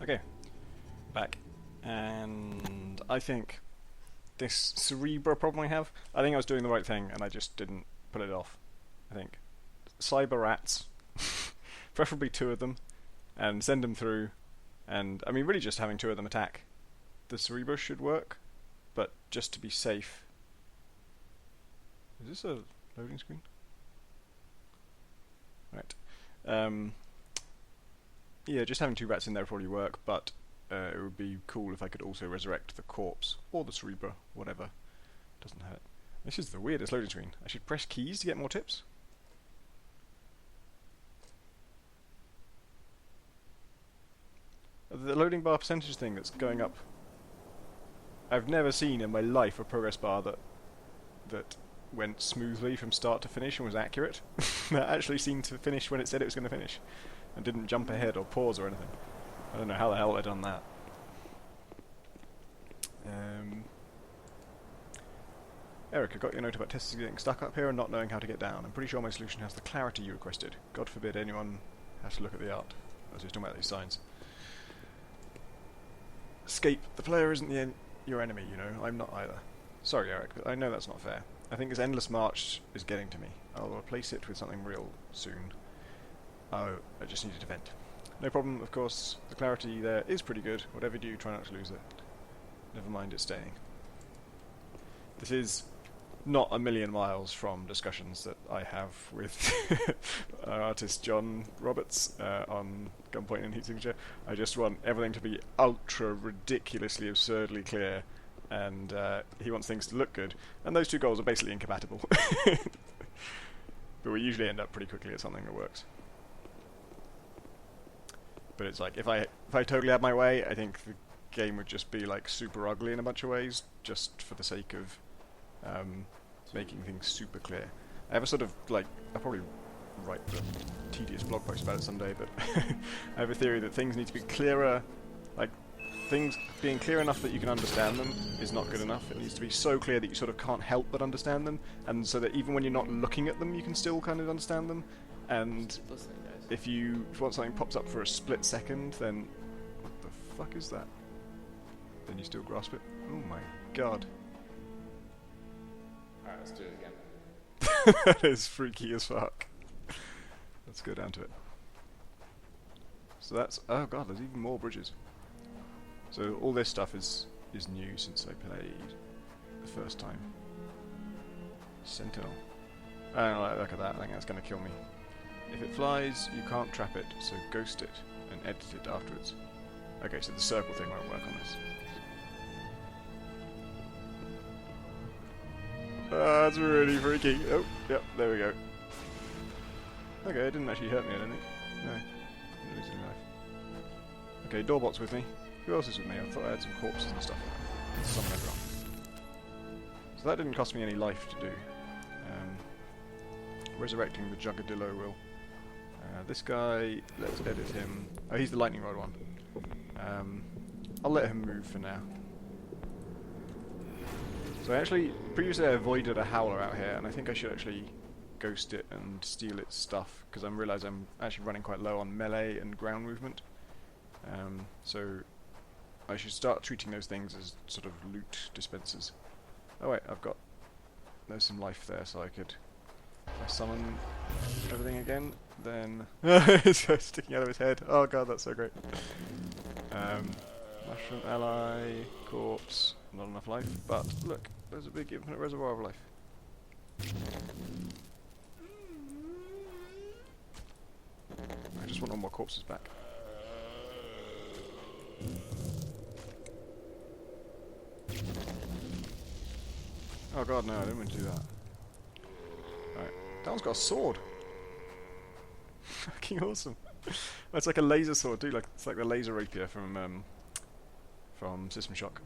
Okay, back. And I think this Cerebra problem I think I was doing the right thing and I just didn't put it off. I think. Cyber rats, preferably 2 of them, and send them through. And, I mean, really just having 2 of them attack the Cerebra should work, but just to be safe. Is this a loading screen? Right. Yeah, just having 2 rats in there would probably work, but it would be cool if I could also resurrect the corpse, or the Cerebra, whatever. Doesn't hurt. This is the weirdest loading screen. I should press keys to get more tips? The loading bar percentage thing that's going up. I've never seen in my life a progress bar that went smoothly from start to finish and was accurate. That actually seemed to finish when it said it was going to finish, and didn't jump ahead or pause or anything. I don't know how the hell I'd done that. Eric, I got your note about testers getting stuck up here and not knowing how to get down. I'm pretty sure my solution has the clarity you requested. God forbid anyone has to look at the art. I was just talking about these signs. Escape. The player isn't your enemy, you know. I'm not either. Sorry, Eric, but I know that's not fair. I think this endless march is getting to me. I'll replace it with something real soon. Oh, I just needed to vent. No problem, of course. The clarity there is pretty good. Whatever you do, try not to lose it. Never mind it staying. This is not a million miles from discussions that I have with our artist John Roberts on Gunpoint and Heat Signature. I just want everything to be ultra ridiculously absurdly clear, and he wants things to look good, and those 2 goals are basically incompatible. But we usually end up pretty quickly at something that works. But it's like, if I totally had my way, I think the game would just be like super ugly in a bunch of ways, just for the sake of making things super clear. I have a sort of, like, I'll probably write a tedious blog post about it someday, but I have a theory that things need to be clearer, like, things being clear enough that you can understand them is not good enough. It needs to be so clear that you sort of can't help but understand them, and so that even when you're not looking at them, you can still kind of understand them. And if you want something pops up for a split second, then what the fuck is that? Then you still grasp it. Oh my god. Alright, let's do it again. That is freaky as fuck. Let's go down to it. So that's... oh god, there's even more bridges. So all this stuff is new since I played the first time. Sentinel. I don't like, look at that, I think that's going to kill me. If it flies, you can't trap it, so ghost it and edit it afterwards. Okay, so the circle thing won't work on this. That's really freaky. Oh, yep, there we go. Okay, it didn't actually hurt me, I don't think. No, didn't lose any life. Okay, Doorbot's with me. Who else is with me? I thought I had some corpses and stuff. Summon everyone. So that didn't cost me any life to do. Resurrecting the Juggertillo will. This guy, let's edit him. Oh, he's the lightning rod one. I'll let him move for now. So previously I avoided a howler out here, and I think I should actually ghost it and steal its stuff, because I realise I'm actually running quite low on melee and ground movement. So I should start treating those things as sort of loot dispensers. Oh wait, there's some life there, so I could... if I summon everything again, then... it's sticking out of his head. Oh god, that's so great. Mushroom ally, corpse, not enough life, but look, there's a big infinite reservoir of life. I just want all more corpses back. Oh god, no, I didn't mean to do that. Right, that one's got a sword. Fucking awesome. It's like a laser sword too, it's like the laser rapier from System Shock.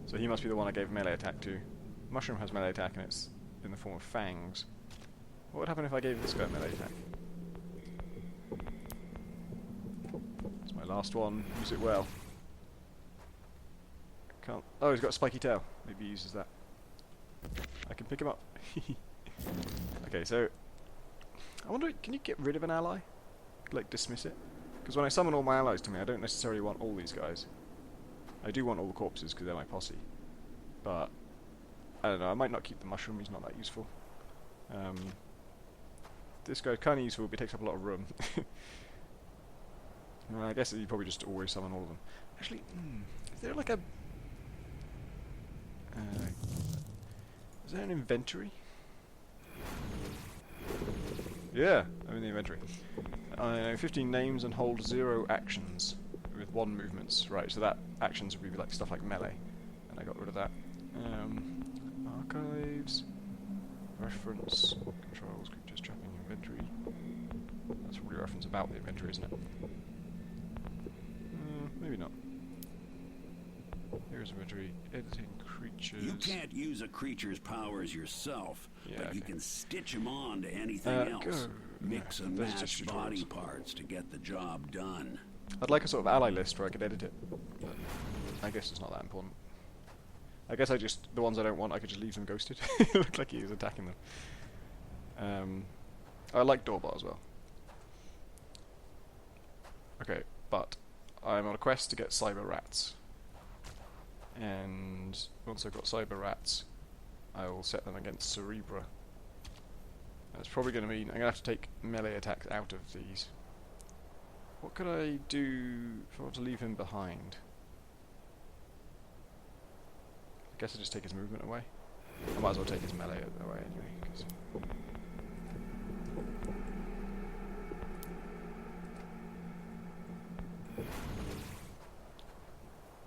So he must be the one I gave melee attack to. Mushroom has melee attack and it's in the form of fangs. What would happen if I gave this guy melee attack? It's my last one, use it well. Can't... oh, he's got a spiky tail. Maybe he uses that. I can pick him up. Okay, so... I wonder, can you get rid of an ally? Like, dismiss it? Because when I summon all my allies to me, I don't necessarily want all these guys. I do want all the corpses because they're my posse. But, I don't know, I might not keep the mushroom, he's not that useful. This guy's kind of useful, but he takes up a lot of room. I guess you probably just always summon all of them. Actually, is there like a... is there an inventory? Yeah, I'm in the inventory. 15 names and hold 0 actions with 1 movements. Right, so that actions would be like stuff like melee, and I got rid of that. Archives, reference, controls, creatures, trapping, inventory. That's probably a reference about the inventory, isn't it? Maybe not. Here's inventory, editing creatures. You can't use a creature's powers yourself, Yeah, but okay. you can stitch them on to anything else. Go. Mix Yeah, and those are match just body tutorials. parts to get the job done. I'd like a sort of ally list where I could edit it, but I guess it's not that important. I guess the ones I don't want, I could just leave them ghosted. It looked like he was attacking them. I like Doorbot as well. Okay, but I'm on a quest to get cyber rats. And once I've got cyber rats, I will set them against Cerebra. That's probably going to mean I'm going to have to take melee attacks out of these. What could I do if I want to leave him behind? I guess I just take his movement away. I might as well take his melee away anyway. 'Cause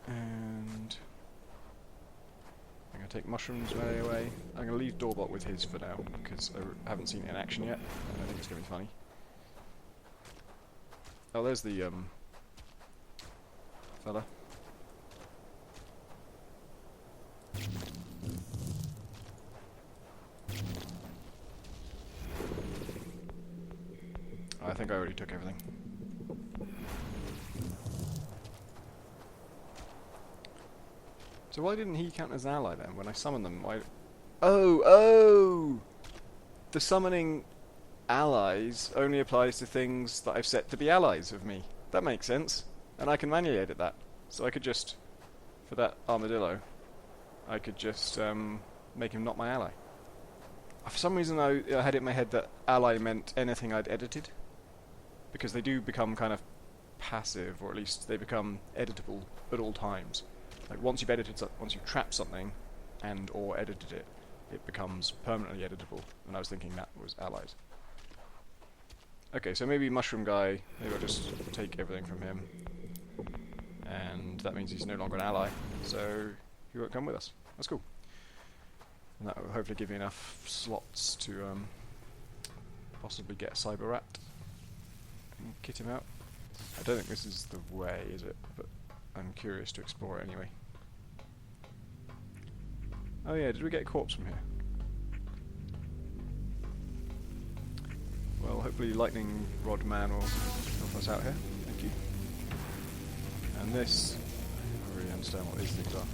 and I'm going to take mushrooms melee away. I'm going to leave Doorbot with his for now because I haven't seen it in action yet, and I think it's going to be funny. Oh, there's the fella. I think I already took everything. So why didn't he count as an ally then? When I summoned them, why... Oh! The summoning allies only applies to things that I've set to be allies of me. That makes sense. And I can manually edit that. So I could just, for that armadillo, I could just make him not my ally. For some reason I had it in my head that ally meant anything I'd edited. Because they do become kind of passive, or at least they become editable at all times. Like once you've trapped something and or edited it, it becomes permanently editable. And I was thinking that was allies. Okay, so maybe Mushroom Guy, maybe I'll just take everything from him. And that means he's no longer an ally, so he won't come with us. That's cool. And that will hopefully give me enough slots to possibly get a Cyber Rat and kit him out. I don't think this is the way, is it? But I'm curious to explore it anyway. Oh yeah, did we get a corpse from here? Well, hopefully Lightning Rod Man will help us out here. Thank you. And this, I don't really understand what these things are.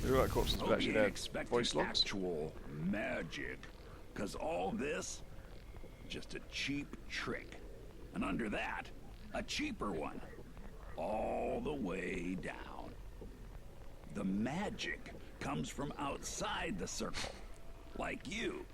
They look like corpses, but actually they're voice logs. Actual magic, because all this, just a cheap trick, and under that, a cheaper one, all the way down. The magic comes from outside the circle, like you.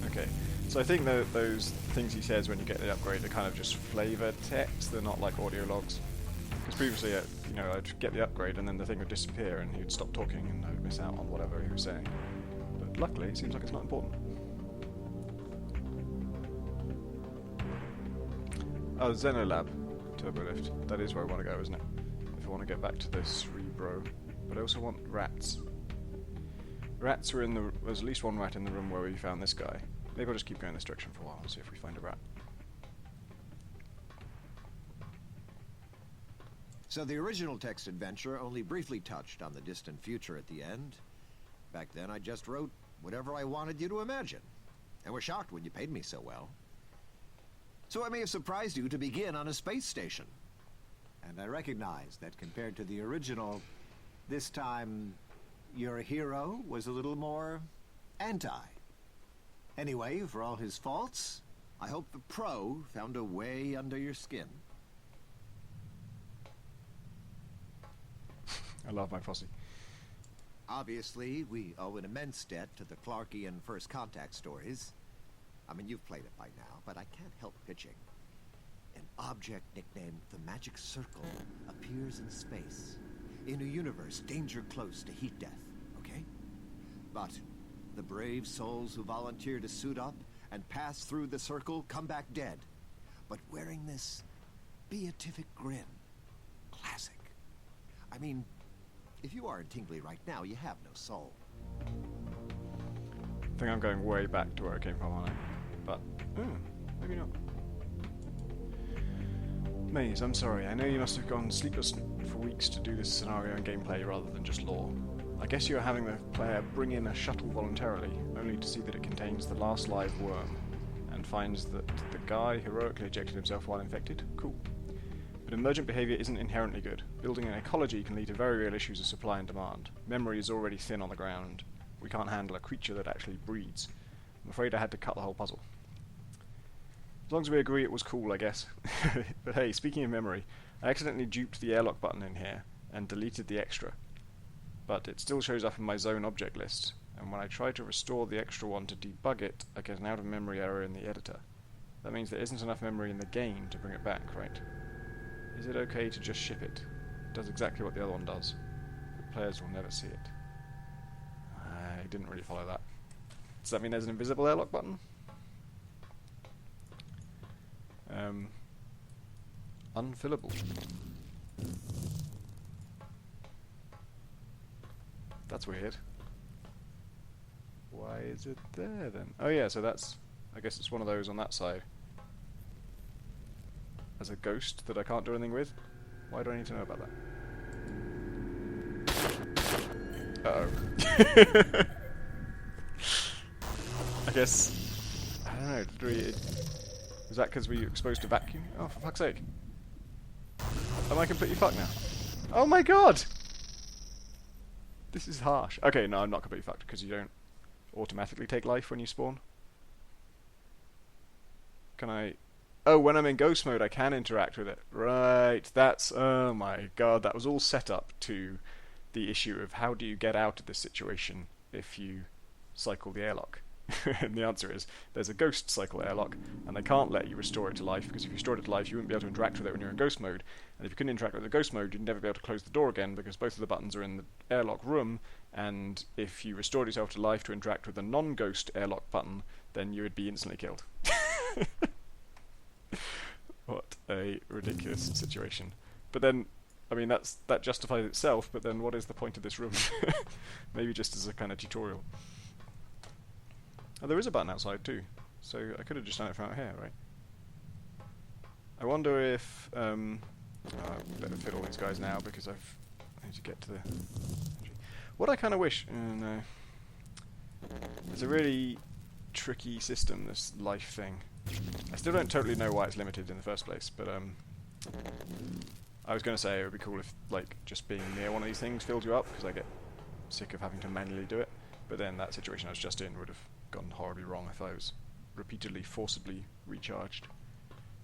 Okay, so I think that those things he says when you get the upgrade are kind of just flavor text, they're not like audio logs. Because previously, you know, I'd get the upgrade and then the thing would disappear and he would stop talking and I would miss out on whatever he was saying. But luckily, it seems like it's not important. Oh, Xenolab Turbolift. That is where I want to go, isn't it? If I want to get back to the Cerebro. But I also want rats. Rats were in the... There's at least one rat in the room where we found this guy. Maybe I'll just keep going this direction for a while and see if we find a rat. So the original text adventure only briefly touched on the distant future at the end. Back then I just wrote whatever I wanted you to imagine. And was shocked when you paid me so well. So it may have surprised you to begin on a space station. And I recognize that compared to the original, This time, your hero was a little more anti. Anyway, for all his faults, I hope the pro found a way under your skin. I love my posse. Obviously, we owe an immense debt to the Clarkian First Contact stories. I mean, you've played it by now, but I can't help pitching. An object nicknamed the Magic Circle appears in space, in a universe danger close to heat death, okay? But the brave souls who volunteer to suit up and pass through the circle come back dead, but wearing this beatific grin. Classic. I mean, if you aren't tingly right now, you have no soul. I think I'm going way back to where I came from, aren't I? But, maybe not. Maze, I'm sorry. I know you must have gone sleepless for weeks to do this scenario and gameplay rather than just lore. I guess you are having the player bring in a shuttle voluntarily, only to see that it contains the last live worm, and finds that the guy heroically ejected himself while infected. Cool. But emergent behaviour isn't inherently good. Building an ecology can lead to very real issues of supply and demand. Memory is already thin on the ground. We can't handle a creature that actually breeds. I'm afraid I had to cut the whole puzzle. As long as we agree it was cool, I guess. But hey, speaking of memory, I accidentally duped the airlock button in here and deleted the extra. But it still shows up in my zone object list, and when I try to restore the extra one to debug it, I get an out-of-memory error in the editor. That means there isn't enough memory in the game to bring it back, right? Is it okay to just ship it? It does exactly what the other one does, but players will never see it. I didn't really follow that. Does that mean there's an invisible airlock button? Unfillable. That's weird. Why is it there then? Oh yeah, so that's... I guess it's one of those on that side. As a ghost that I can't do anything with? Why do I need to know about that? Uh-oh. I guess... I don't know, did we... Was that because we were exposed to vacuum? Oh, for fuck's sake. Am I completely fucked now? Oh my god! This is harsh. Okay, no, I'm not completely fucked, because you don't automatically take life when you spawn. Can I... Oh, when I'm in ghost mode I can interact with it. Right, that's... Oh my god, that was all set up to the issue of how do you get out of this situation if you cycle the airlock. And the answer is, there's a ghost cycle airlock, and they can't let you restore it to life, because if you restored it to life, you wouldn't be able to interact with it when you're in ghost mode. And if you couldn't interact with the ghost mode, you'd never be able to close the door again, because both of the buttons are in the airlock room, and if you restored yourself to life to interact with the non-ghost airlock button, then you would be instantly killed. What a ridiculous situation. But then, I mean, that justifies itself, but then what is the point of this room? Maybe just as a kind of tutorial. Oh, there is a button outside too, so I could have just done it from out here, right? I wonder if... I better fit all these guys now because I need to get to the... What I kind of wish... no. It's a really tricky system, this life thing. I still don't totally know why it's limited in the first place, but I was going to say it would be cool if, like, just being near one of these things filled you up, because I get sick of having to manually do it. But then that situation I was just in would have gone horribly wrong if I was repeatedly, forcibly recharged.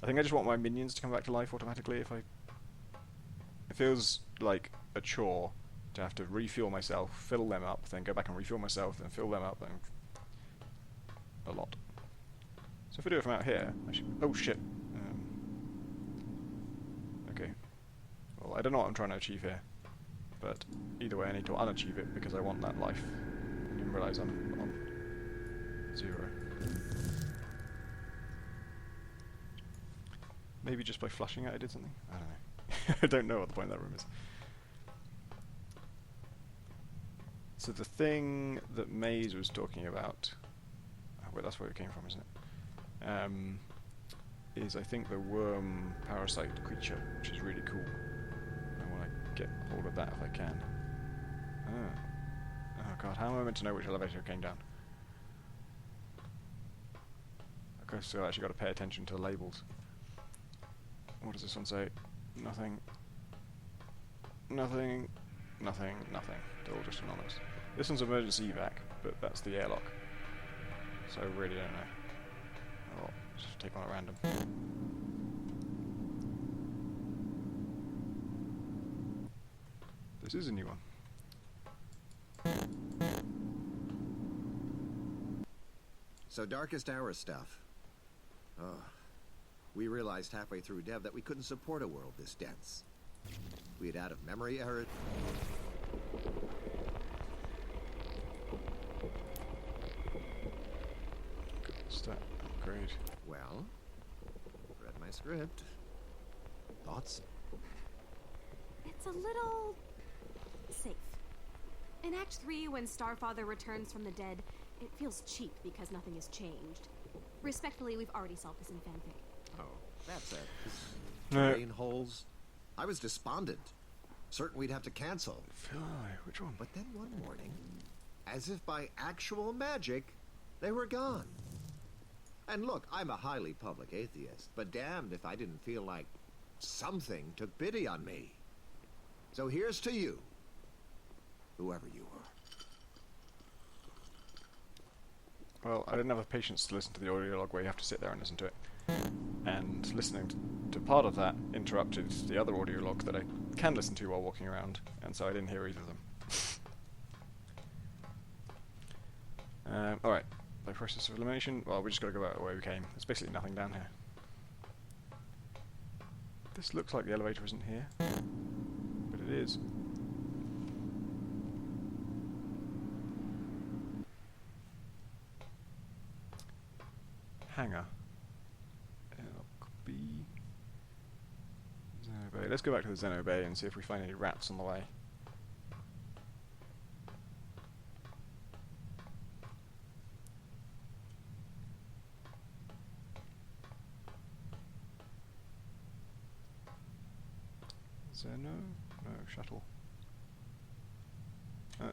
I think I just want my minions to come back to life automatically if I... It feels like a chore to have to refuel myself, fill them up, then go back and refuel myself, then fill them up, and... a lot. So if I do it from out here, I should... Oh shit. Okay. Well, I don't know what I'm trying to achieve here. But either way I need to unachieve it because I want that life. I didn't realise I'm on 0. Maybe just by flushing it I did something? I don't know. I don't know what the point of that room is. So the thing that Maze was talking about... Oh, well, that's where it came from, isn't it? Is I think the worm parasite creature, which is really cool. I want to get hold of that if I can. Oh god, how am I meant to know which elevator came down? Okay, so I actually got to pay attention to the labels. What does this one say? Nothing. Nothing. Nothing, nothing. They're all just anonymous. This one's emergency evac, but that's the airlock. So I really don't know. Oh, just take one at random. This is a new one. So Darkest Hour stuff. Oh, we realized halfway through dev that we couldn't support a world this dense. We had out-of-memory errors. Good stat upgrade. Well, read my script. Thoughts? It's a little safe. In Act 3, when Starfather returns from the dead, it feels cheap because nothing has changed. Respectfully, we've already solved this in fanfic. Oh, that's it. No. Terrain holes. I was despondent, certain we'd have to cancel. Which one? But then one morning, as if by actual magic, they were gone. And look, I'm a highly public atheist, but damned if I didn't feel like something took pity on me. So here's to you, whoever you are. Well, I didn't have the patience to listen to the audio log where you have to sit there and listen to it. And listening to part of that interrupted the other audio log that I can listen to while walking around, and so I didn't hear either of them. Alright, by process of elimination, well, we just gotta go back the way we came. There's basically nothing down here. This looks like the elevator isn't here, but it is. Hangar. Airlock B. Zeno Bay. Let's go back to the Zeno Bay and see if we find any rats on the way. Zeno? No, shuttle.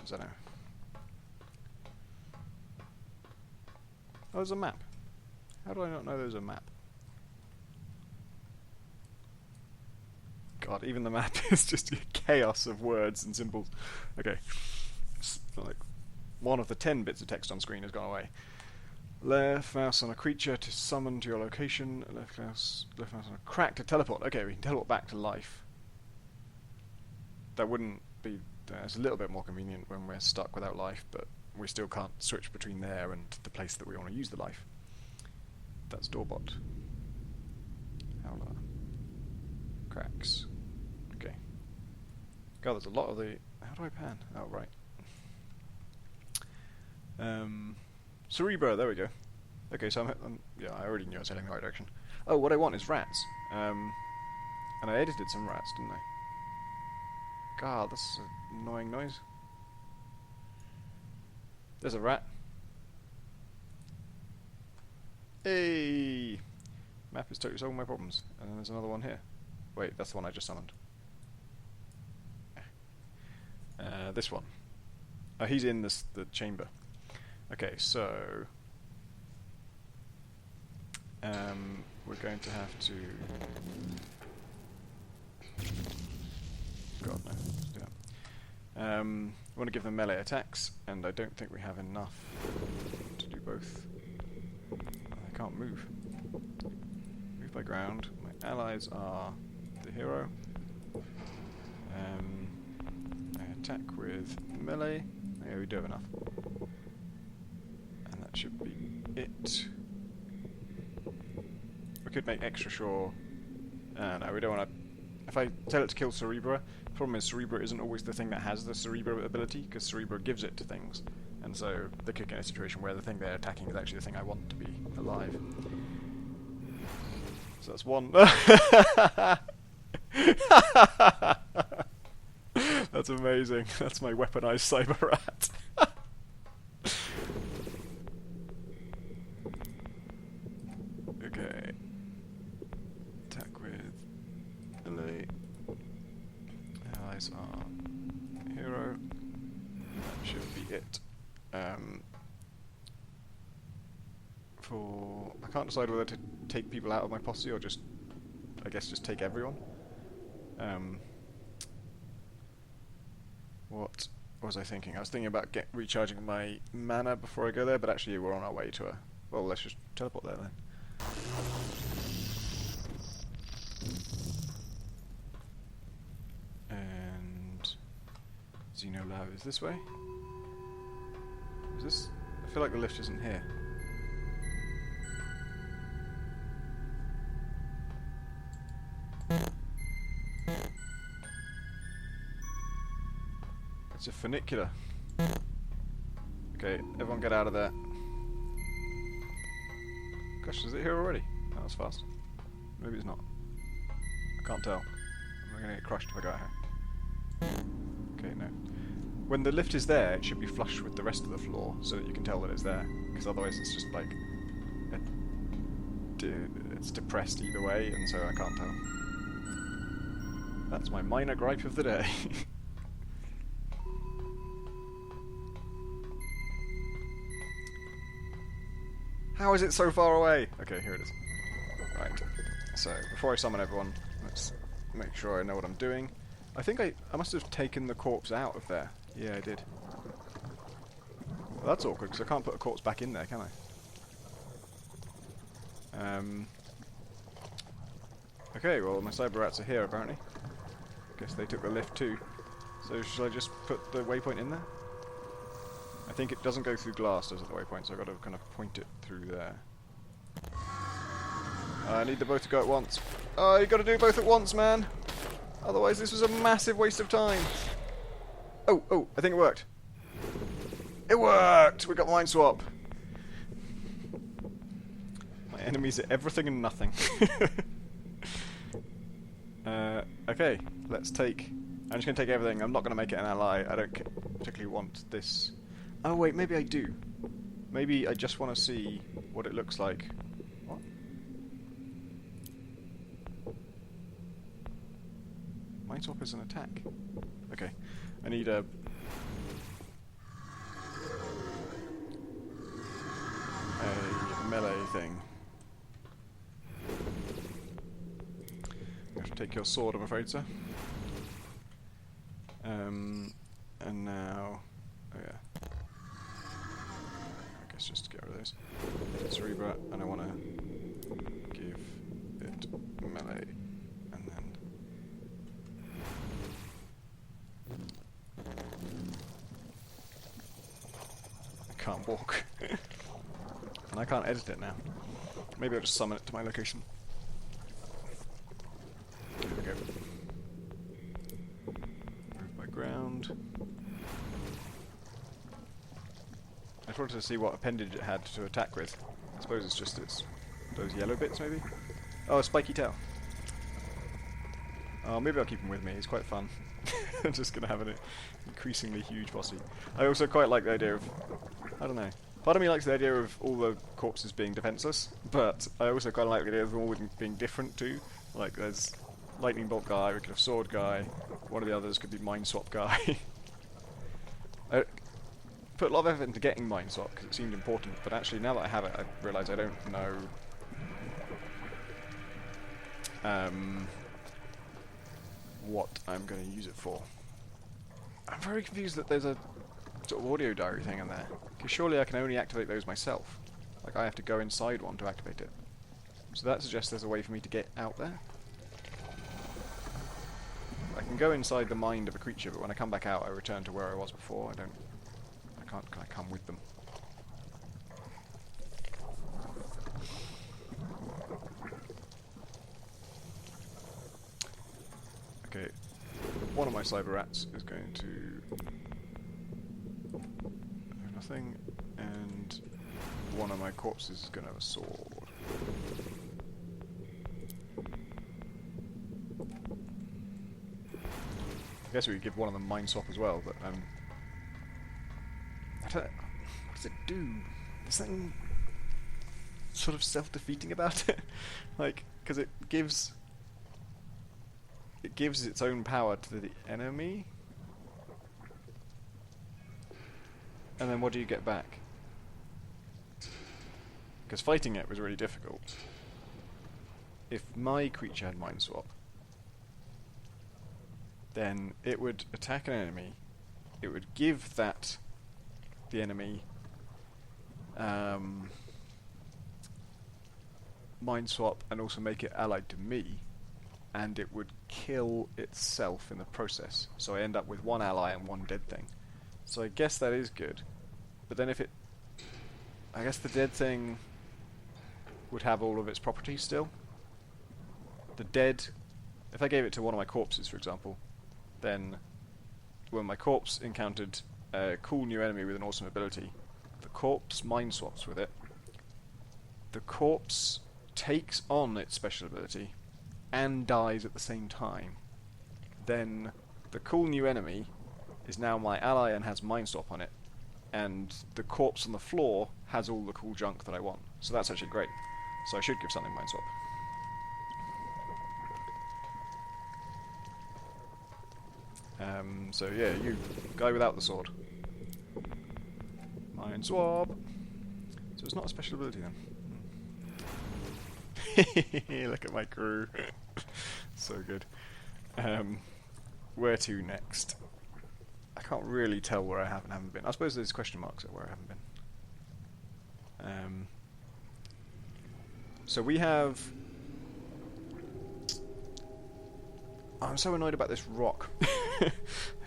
Zeno. Oh, there's a map. How do I not know there's a map? God, even the map is just a chaos of words and symbols. Okay. It's like one of the 10 bits of text on screen has gone away. Left mouse on a creature to summon to your location. Left mouse on a crack to teleport. Okay, we can teleport back to life. That wouldn't be... it's a little bit more convenient when we're stuck without life, but we still can't switch between there and the place that we want to use the life. That's Doorbot. Howler. Cracks. Okay. God, there's a lot of the... How do I pan? Oh, right. Cerebro, there we go. Okay, so yeah, I already knew I was heading the right direction. Oh, what I want is rats. And I edited some rats, didn't I? God, that's an annoying noise. There's a rat. Hey! Map is totally solving my problems. And then there's another one here. Wait, that's the one I just summoned. This one. Oh, he's in the chamber. Okay, so... we're going to have to... God, no. Let's do that. We want to give them melee attacks, and I don't think we have enough to do both. I can't move. Move by ground. My allies are the hero. I attack with melee. Yeah, we do have enough. And that should be it. We could make extra sure. No, we don't want to. If I tell it to kill Cerebra, the problem is Cerebra isn't always the thing that has the Cerebra ability, because Cerebra gives it to things. And so they could get in a situation where the thing they're attacking is actually the thing I want to be alive. So that's one. That's amazing. That's my weaponized cyber rat. Okay. Attack with melee. Allies are hero. That should be it. I can't decide whether to take people out of my posse or just, I guess, just take everyone. What was I thinking? I was thinking about recharging my mana before I go there, but actually we're on our way to a... Well, let's just teleport there then. And... Xenolab is this way? Is this... I feel like the lift isn't here. It's a funicular. Okay, everyone get out of there. Gosh, is it here already? Oh, that's fast. Maybe it's not. I can't tell. I'm gonna get crushed if I go out here. Okay, no. When the lift is there, it should be flush with the rest of the floor, so that you can tell that it's there. Because otherwise it's just like... it's depressed either way, and so I can't tell. That's my minor gripe of the day. How is it so far away? Okay, here it is. Right. So, before I summon everyone, let's make sure I know what I'm doing. I think I must have taken the corpse out of there. Yeah, I did. Well, that's awkward, because I can't put a corpse back in there, can I? Okay, well, my cyber rats are here, apparently. Guess they took the lift too. So, should I just put the waypoint in there? I think it doesn't go through glass, does it, the waypoint, so I've got to kind of point it through there. I need them both to go at once. Oh, you got to do both at once, man! Otherwise this was a massive waste of time. Oh, I think it worked. It worked! We got mind swap. My enemies are everything and nothing. Okay, let's take... I'm just going to take everything. I'm not going to make it an ally. I don't particularly want this... Oh wait, maybe I do. Maybe I just want to see what it looks like. What? Mind swap is an attack. Okay, I need a... melee thing. You have to take your sword, I'm afraid, sir. And now... Oh yeah. I guess just to get rid of those. It's Cerebra, and I want to give it melee, and then... I can't walk. And I can't edit it now. Maybe I'll just summon it to my location. There we go. Move by ground. I just wanted to see what appendage it had to attack with. I suppose it's just those yellow bits, maybe? Oh, a spiky tail. Oh, maybe I'll keep him with me. He's quite fun. I'm just going to have an increasingly huge posse. I also quite like the idea of... I don't know. Part of me likes the idea of all the corpses being defenseless, but I also quite like the idea of them all being different too. Like, there's lightning bolt guy, we could have sword guy, one of the others could be mind swap guy. I put a lot of effort into getting mind swap because it seemed important, but actually now that I have it, I realise I don't know what I'm going to use it for. I'm very confused that there's a sort of audio diary thing in there. Because surely I can only activate those myself. Like, I have to go inside one to activate it. So that suggests there's a way for me to get out there. I can go inside the mind of a creature, but when I come back out, I return to where I was before. I can't come with them. Okay, one of my cyber rats is going to... nothing, and one of my corpses is going to have a sword. I guess we could give one of them mind swap as well, but I don't, what does it do? There's something sort of self-defeating about it, like, because it gives its own power to the enemy. And then what do you get back? Because fighting it was really difficult. If my creature had mind swap, then it would attack an enemy, it would give that the enemy mind swap and also make it allied to me, and it would kill itself in the process. So I end up with one ally and one dead thing. So I guess that is good. But then if it... I guess the dead thing would have all of its properties still. The dead... If I gave it to one of my corpses, for example, then when my corpse encountered a cool new enemy with an awesome ability, the corpse mind swaps with it. The corpse takes on its special ability and dies at the same time. Then the cool new enemy is now my ally and has mind swap on it, and the corpse on the floor has all the cool junk that I want. So that's actually great. So I should give something mind swap. So yeah, you guy without the sword. Mind swap. So it's not a special ability then. Look at my crew. So good. Where to next? I can't really tell where I have and haven't been. I suppose there's question marks at where I haven't been. So we have... I'm so annoyed about this rock. I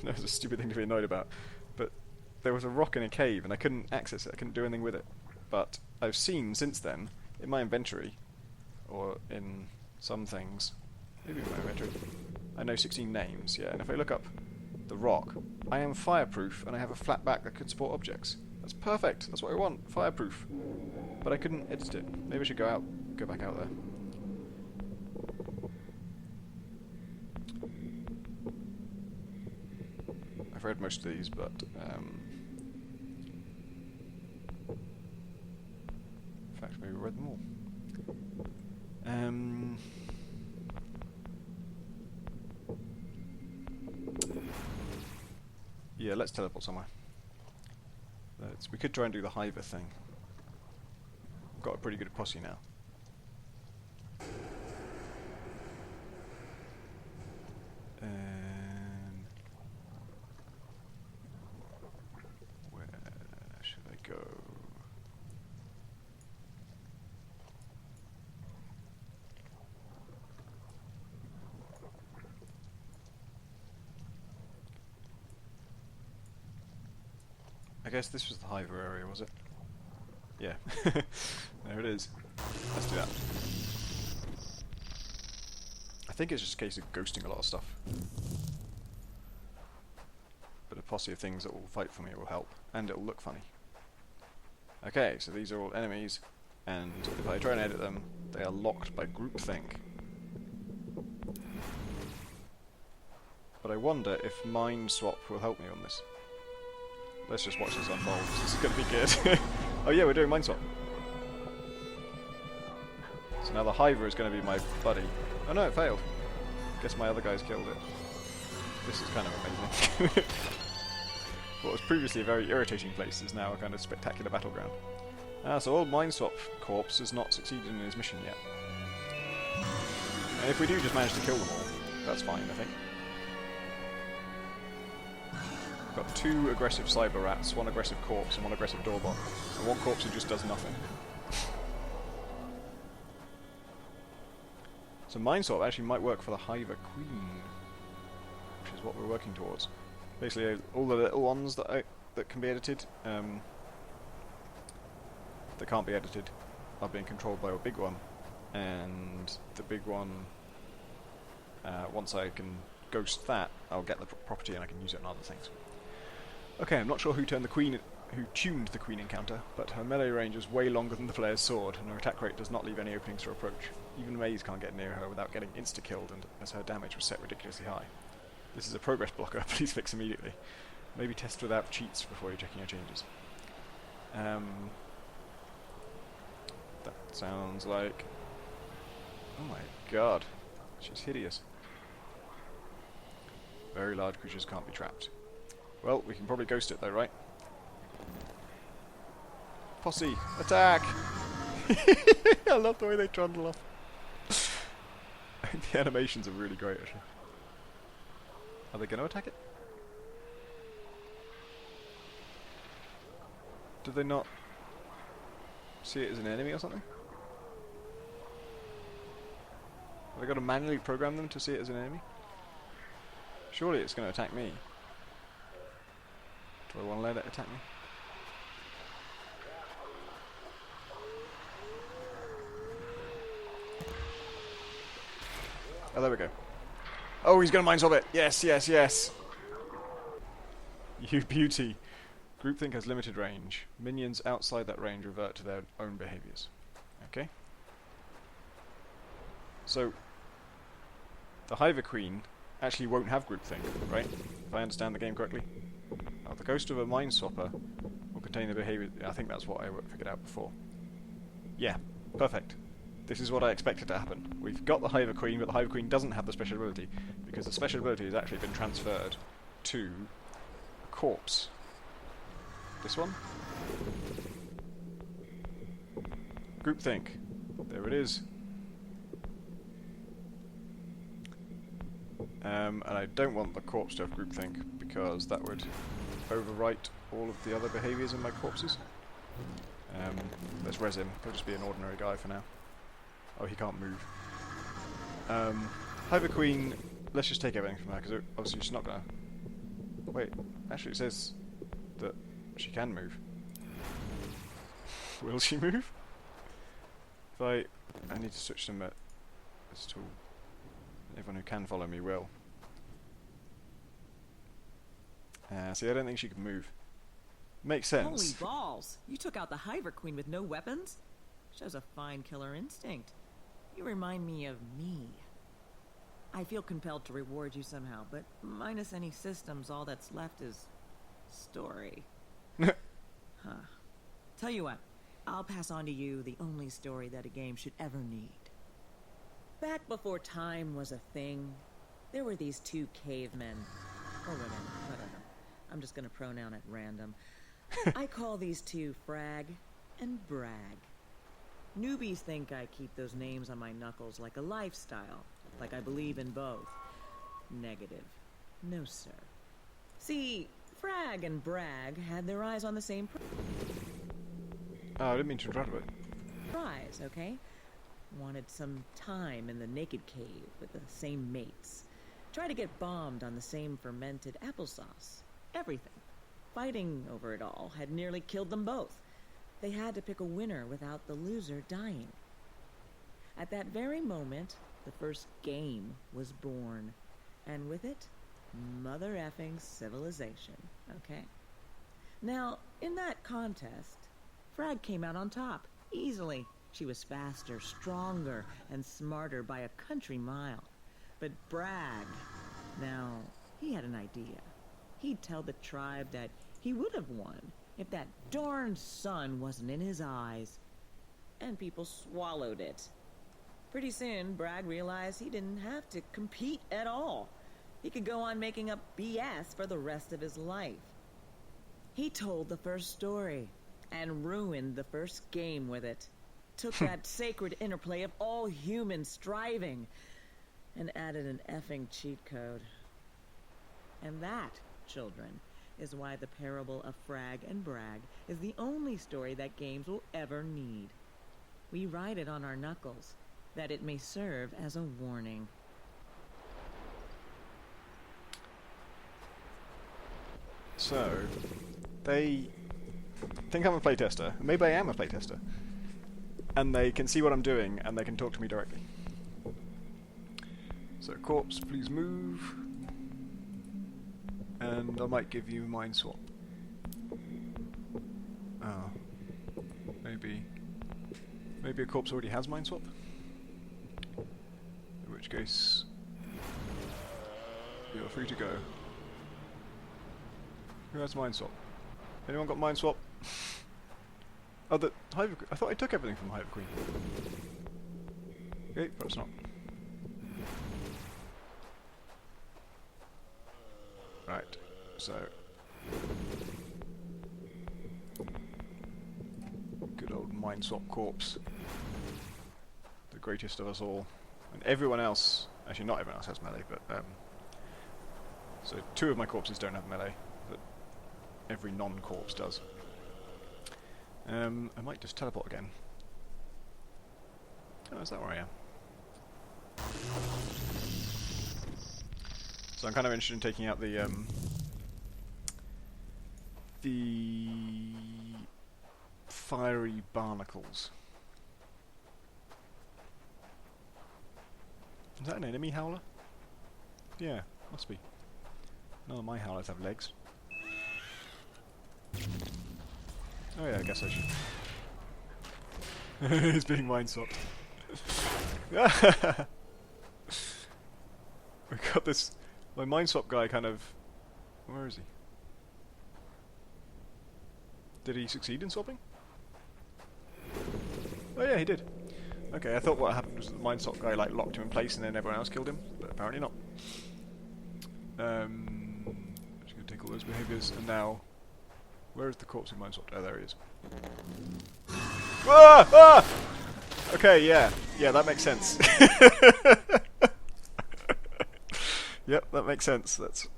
know it's a stupid thing to be annoyed about, but there was a rock in a cave and I couldn't access it, I couldn't do anything with it. But I've seen since then, in my inventory, or in some things, maybe in my inventory, I know 16 names, yeah, and if I look up the rock, I am fireproof and I have a flat back that could support objects. That's perfect, that's what I want, fireproof. But I couldn't edit it. Maybe I should go back out there. I've read most of these, but in fact, maybe I read them all. Yeah, let's teleport somewhere. We could try and do the Hive thing. We've got a pretty good posse now. Where should I go? I guess this was the Hive area, was it? Yeah. There it is. Let's do that. I think it's just a case of ghosting a lot of stuff. But a posse of things that will fight for me will help, and it'll look funny. Okay, so these are all enemies, and if I try and edit them, they are locked by groupthink. But I wonder if mind swap will help me on this. Let's just watch this unfold. This is going to be good. Oh yeah, we're doing mind swap. So now the Hiver is going to be my buddy. Oh no, it failed. Guess my other guys killed it. This is kind of amazing. What was previously a very irritating place is now a kind of spectacular battleground. So old mind swap corpse has not succeeded in his mission yet. And if we do just manage to kill them all, that's fine, I think. Got 2 aggressive cyber rats, 1 aggressive corpse, and 1 aggressive doorbot, and 1 corpse who just does nothing. So mind swap actually might work for the Hiver Queen, which is what we're working towards. Basically, all the little ones that can be edited, that can't be edited, are being controlled by a big one, and the big one, once I can ghost that, I'll get the property and I can use it on other things. Okay, I'm not sure who tuned the Queen encounter, but her melee range is way longer than the player's sword, and her attack rate does not leave any openings for approach. Even Maze can't get near her without getting insta-killed, and as her damage was set ridiculously high. This is a progress blocker, please fix immediately. Maybe test without cheats before you're checking your changes. That sounds like... Oh my god, she's hideous. Very large creatures can't be trapped. Well, we can probably ghost it though, right? Posse, attack! I love the way they trundle off. The animations are really great, actually. Are they going to attack it? Do they not see it as an enemy or something? Have I got to manually program them to see it as an enemy? Surely it's going to attack me. Do I want to let it attack me? Oh, there we go. Oh, he's going to mind swap it. Yes, yes, yes. You beauty. Groupthink has limited range. Minions outside that range revert to their own behaviors. Okay. So, the Hive Queen actually won't have groupthink, right? If I understand the game correctly. Now, the ghost of a mind swapper will contain the behavior. I think that's what I figured out before. Yeah, perfect. This is what I expected to happen. We've got the Hive Queen, but the Hive Queen doesn't have the special ability because the special ability has actually been transferred to a corpse. This one? Groupthink. There it is. And I don't want the corpse to have groupthink because that would overwrite all of the other behaviours in my corpses. Let's res him. He'll just be an ordinary guy for now. Oh, he can't move. Hive Queen, let's just take everything from her because obviously she's not gonna... Wait, actually it says that she can move. Will she move? If I need to switch them at this tool. Everyone who can follow me will. See, I don't think she can move. Makes sense. Holy balls! You took out the Hive Queen with no weapons? Shows a fine killer instinct. You remind me of me. I feel compelled to reward you somehow, but minus any systems, all that's left is... story. Huh. Tell you what, I'll pass on to you the only story that a game should ever need. Back before time was a thing, there were these two cavemen. Or women, whatever. I'm just gonna pronoun at random. I call these two Frag and Brag. Newbies think I keep those names on my knuckles like a lifestyle, like I believe in both. Negative. No, sir. See, Frag and Brag had their eyes on the same Oh, I didn't mean to interrupt it. prize, okay? Wanted some time in the naked cave with the same mates. Tried to get bombed on the same fermented applesauce. Everything. Fighting over it all had nearly killed them both. They had to pick a winner without the loser dying. At that very moment, the first game was born. And with it, mother effing civilization, okay? Now, in that contest, Frag came out on top, easily. She was faster, stronger, and smarter by a country mile. But Brag, now, he had an idea. He'd tell the tribe that he would have won if that darn sun wasn't in his eyes. And people swallowed it. Pretty soon, Bragg realized he didn't have to compete at all. He could go on making up BS for the rest of his life. He told the first story and ruined the first game with it. Took that sacred interplay of all humans striving and added an effing cheat code. And that, children, is why the parable of Frag and Brag is the only story that games will ever need. We write it on our knuckles, that it may serve as a warning. So, they think I'm a playtester. Maybe I am a playtester. And they can see what I'm doing, and they can talk to me directly. So, corpse, please move. And I might give you mind swap. Oh. Maybe a corpse already has mind swap? In which case, you're free to go. Who has mind swap? Anyone got mind swap? Oh, the Hive. I thought I took everything from Hive Queen. Okay, perhaps not. Right, so good old mind swap corpse, the greatest of us all, and everyone else. Actually, not everyone else has melee, but so 2 of my corpses don't have melee, but every non-corpse does. I might just teleport again. Oh, is that where I am? So I'm kind of interested in taking out the fiery barnacles. Is that an enemy howler? Yeah, must be. None of my howlers have legs. Oh yeah, I guess I should. He's being mind swapped. We got this. My mind swap guy kind of. Where is he? Did he succeed in swapping? Oh yeah, he did. Okay, I thought what happened was the mind swap guy like locked him in place and then everyone else killed him, but apparently not. Just gonna take all those behaviours and now. Where is the corpse of mind swapped? Oh, there he is. Ah! Ah! Okay, yeah, that makes sense. Yep, that makes sense. That's a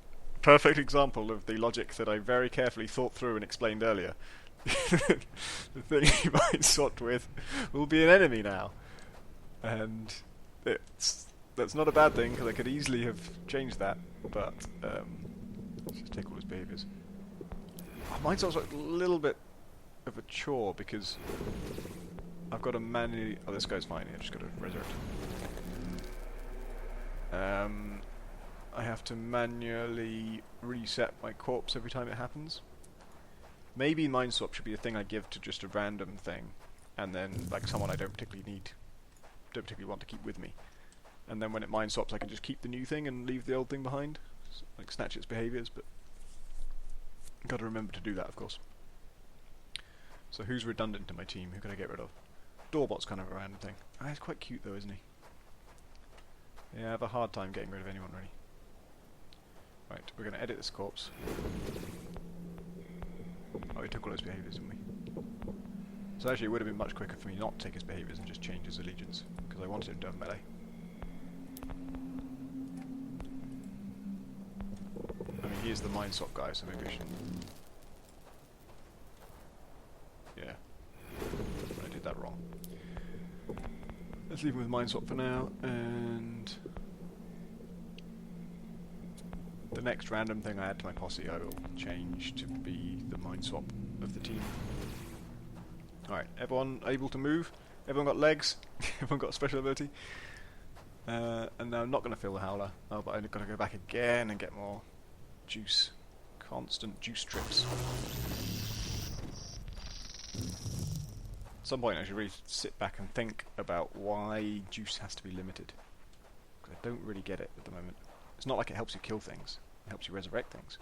perfect example of the logic that I very carefully thought through and explained earlier. The thing he mind swapped with will be an enemy now, and that's not a bad thing because I could easily have changed that. But let's just take all his behaviours. Mind swap's like a little bit of a chore because I've got to manually. Oh, this guy's fine. I've just got to resurrect him. I have to manually reset my corpse every time it happens. Maybe mind swap should be a thing I give to just a random thing, and then like someone I don't particularly want to keep with me. And then when it mind swaps, I can just keep the new thing and leave the old thing behind, like snatch its behaviours. But got to remember to do that, of course. So who's redundant in my team? Who can I get rid of? Doorbot's kind of a random thing. Ah, he's quite cute though, isn't he? Yeah, I have a hard time getting rid of anyone really. Right, we're going to edit this corpse. Oh, we took all his behaviours, didn't we? So actually it would have been much quicker for me not to take his behaviours and just change his allegiance, because I wanted him to have melee. I mean, he is the mind swap guy, so maybe I should... Yeah. I did that wrong. Let's leave him with mind swap for now, and... the next random thing I add to my posse I will change to be the mind swap of the team. Alright, everyone able to move? Everyone got legs? Everyone got a special ability? And now I'm not going to fill the howler. Oh, but I've got to go back again and get more juice. Constant juice trips. At some point I should really sit back and think about why juice has to be limited. Because I don't really get it at the moment. It's not like it helps you kill things. It helps you resurrect things.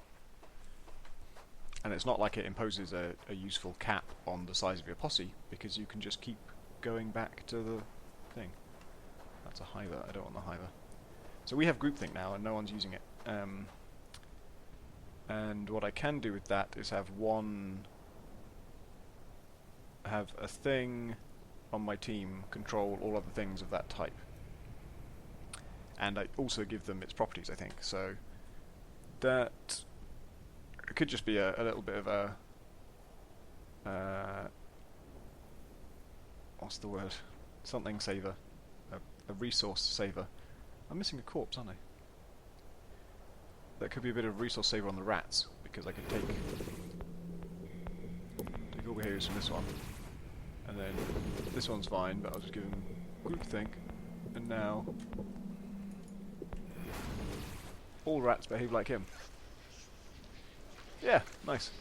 And it's not like it imposes a useful cap on the size of your posse, because you can just keep going back to the thing. That's a Hiver. I don't want the Hiver. So we have groupthink now, and no one's using it. And what I can do with that is have a thing on my team control all other things of that type. And I also give them its properties, I think. So that it could just be a little bit of a what's the word? Something saver, a resource saver. I'm missing a corpse, aren't I? That could be a bit of resource saver on the rats, because I could take all behaviours from this one, and then this one's fine, but I'll just give him groupthink, and now all rats behave like him. Yeah, nice.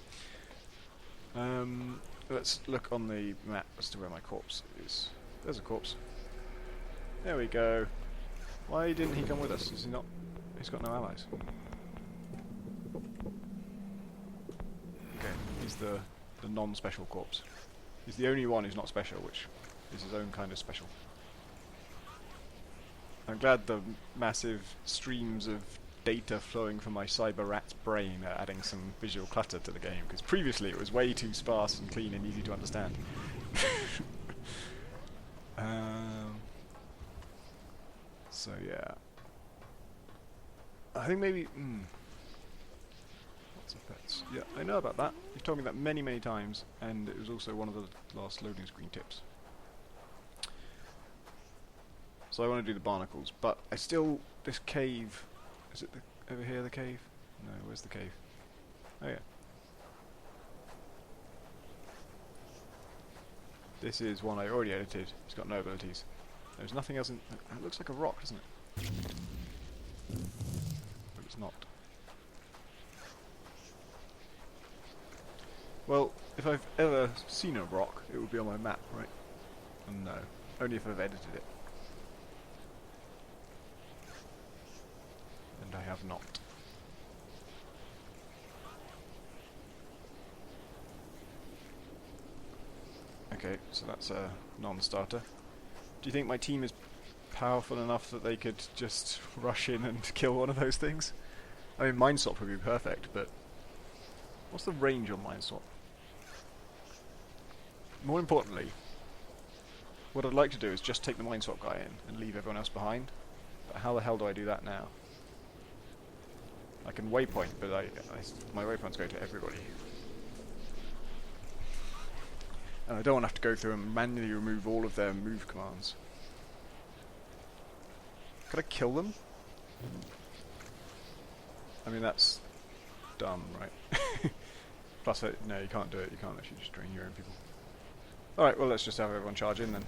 Let's look on the map as to where my corpse is. There's a corpse. There we go. Why didn't he come with us? Is he not? He's got no allies. Okay, he's the non-special corpse. He's the only one who's not special, which is his own kind of special. I'm glad the massive streams of data flowing from my cyber rat's brain are adding some visual clutter to the game, because previously it was way too sparse and clean and easy to understand. So yeah, I think maybe of pets. Yeah, I know about that. You've told me that many, many times, and it was also one of the last loading screen tips. So I want to do the barnacles, but I still... This cave... Is it over here, the cave? No, where's the cave? Oh yeah. This is one I already edited. It's got no abilities. There's nothing else in... It looks like a rock, doesn't it? But it's not. Well, if I've ever seen a rock, it would be on my map, right? And no. Only if I've edited it. And I have not. Okay, so that's a non-starter. Do you think my team is powerful enough that they could just rush in and kill one of those things? I mean, Mind Swap would be perfect, but... What's the range on Mind Swap? More importantly, what I'd like to do is just take the Mind Swap guy in and leave everyone else behind. But how the hell do I do that now? I can waypoint, but my waypoints go to everybody. And I don't want to have to go through and manually remove all of their move commands. Could I kill them? I mean, that's dumb, right? Plus, no, you can't do it. You can't actually just drain your own people. Alright, well, let's just have everyone charge in then.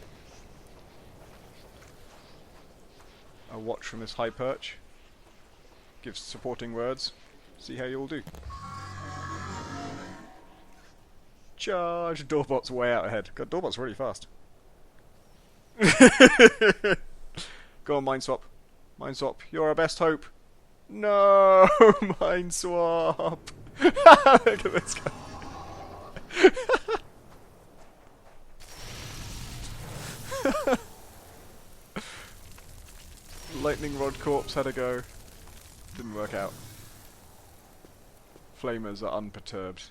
I'll watch from this high perch. Give supporting words. See how you all do. Charge! Doorbot's way out ahead. God, Doorbot's really fast. Go on, Mind Swap. Mind Swap, you're our best hope. No! Mind Swap! Look at this guy. Lightning Rod Corpse had a go. Didn't work out. Flamers are unperturbed.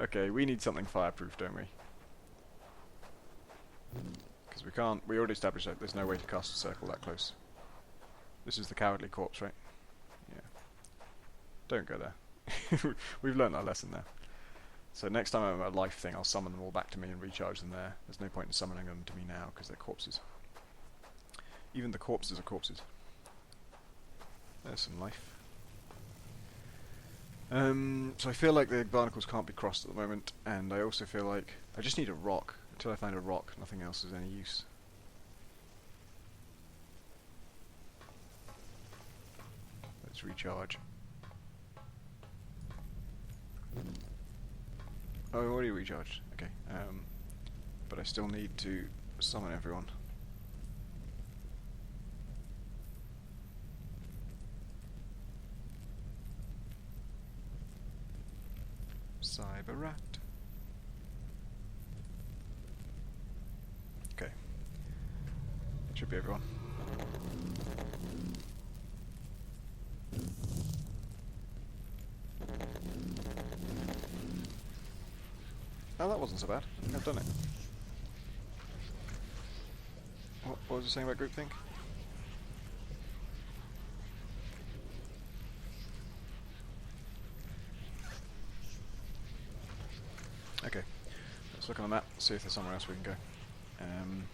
Okay, we need something fireproof, don't we? Because we can't... We already established that there's no way to cast a circle that close. This is the cowardly corpse, right? Yeah. Don't go there. We've learned our lesson there. So next time I'm at a life thing, I'll summon them all back to me and recharge them there. There's no point in summoning them to me now, because they're corpses. Even the corpses are corpses. There's some life. So I feel like the barnacles can't be crossed at the moment, and I also feel like I just need a rock. Until I find a rock, nothing else is any use. Let's recharge. Oh, I already recharged. Okay. But I still need to summon everyone. Cyber Rat. Okay. It should be everyone. Oh, that wasn't so bad. I think I've done it. What was it saying about groupthink? Okay, let's look on the map, see if there's somewhere else we can go. I'm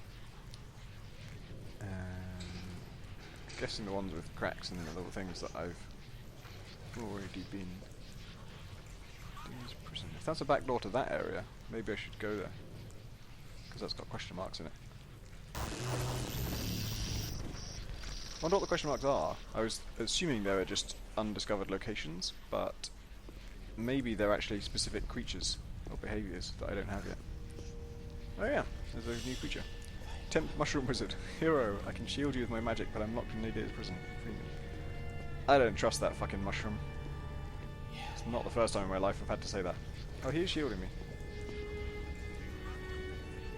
guessing the ones with cracks and the little things that I've already been... Prison. If that's a back door to that area, maybe I should go there. Because that's got question marks in it. I wonder what the question marks are. I was assuming they were just undiscovered locations, but maybe they're actually specific creatures or behaviours that I don't have yet. Oh yeah, there's a new creature. Temp Mushroom Wizard. Hero, I can shield you with my magic, but I'm locked in Negator's prison. Free me. I don't trust that fucking mushroom. It's not the first time in my life I've had to say that. Oh, he is shielding me.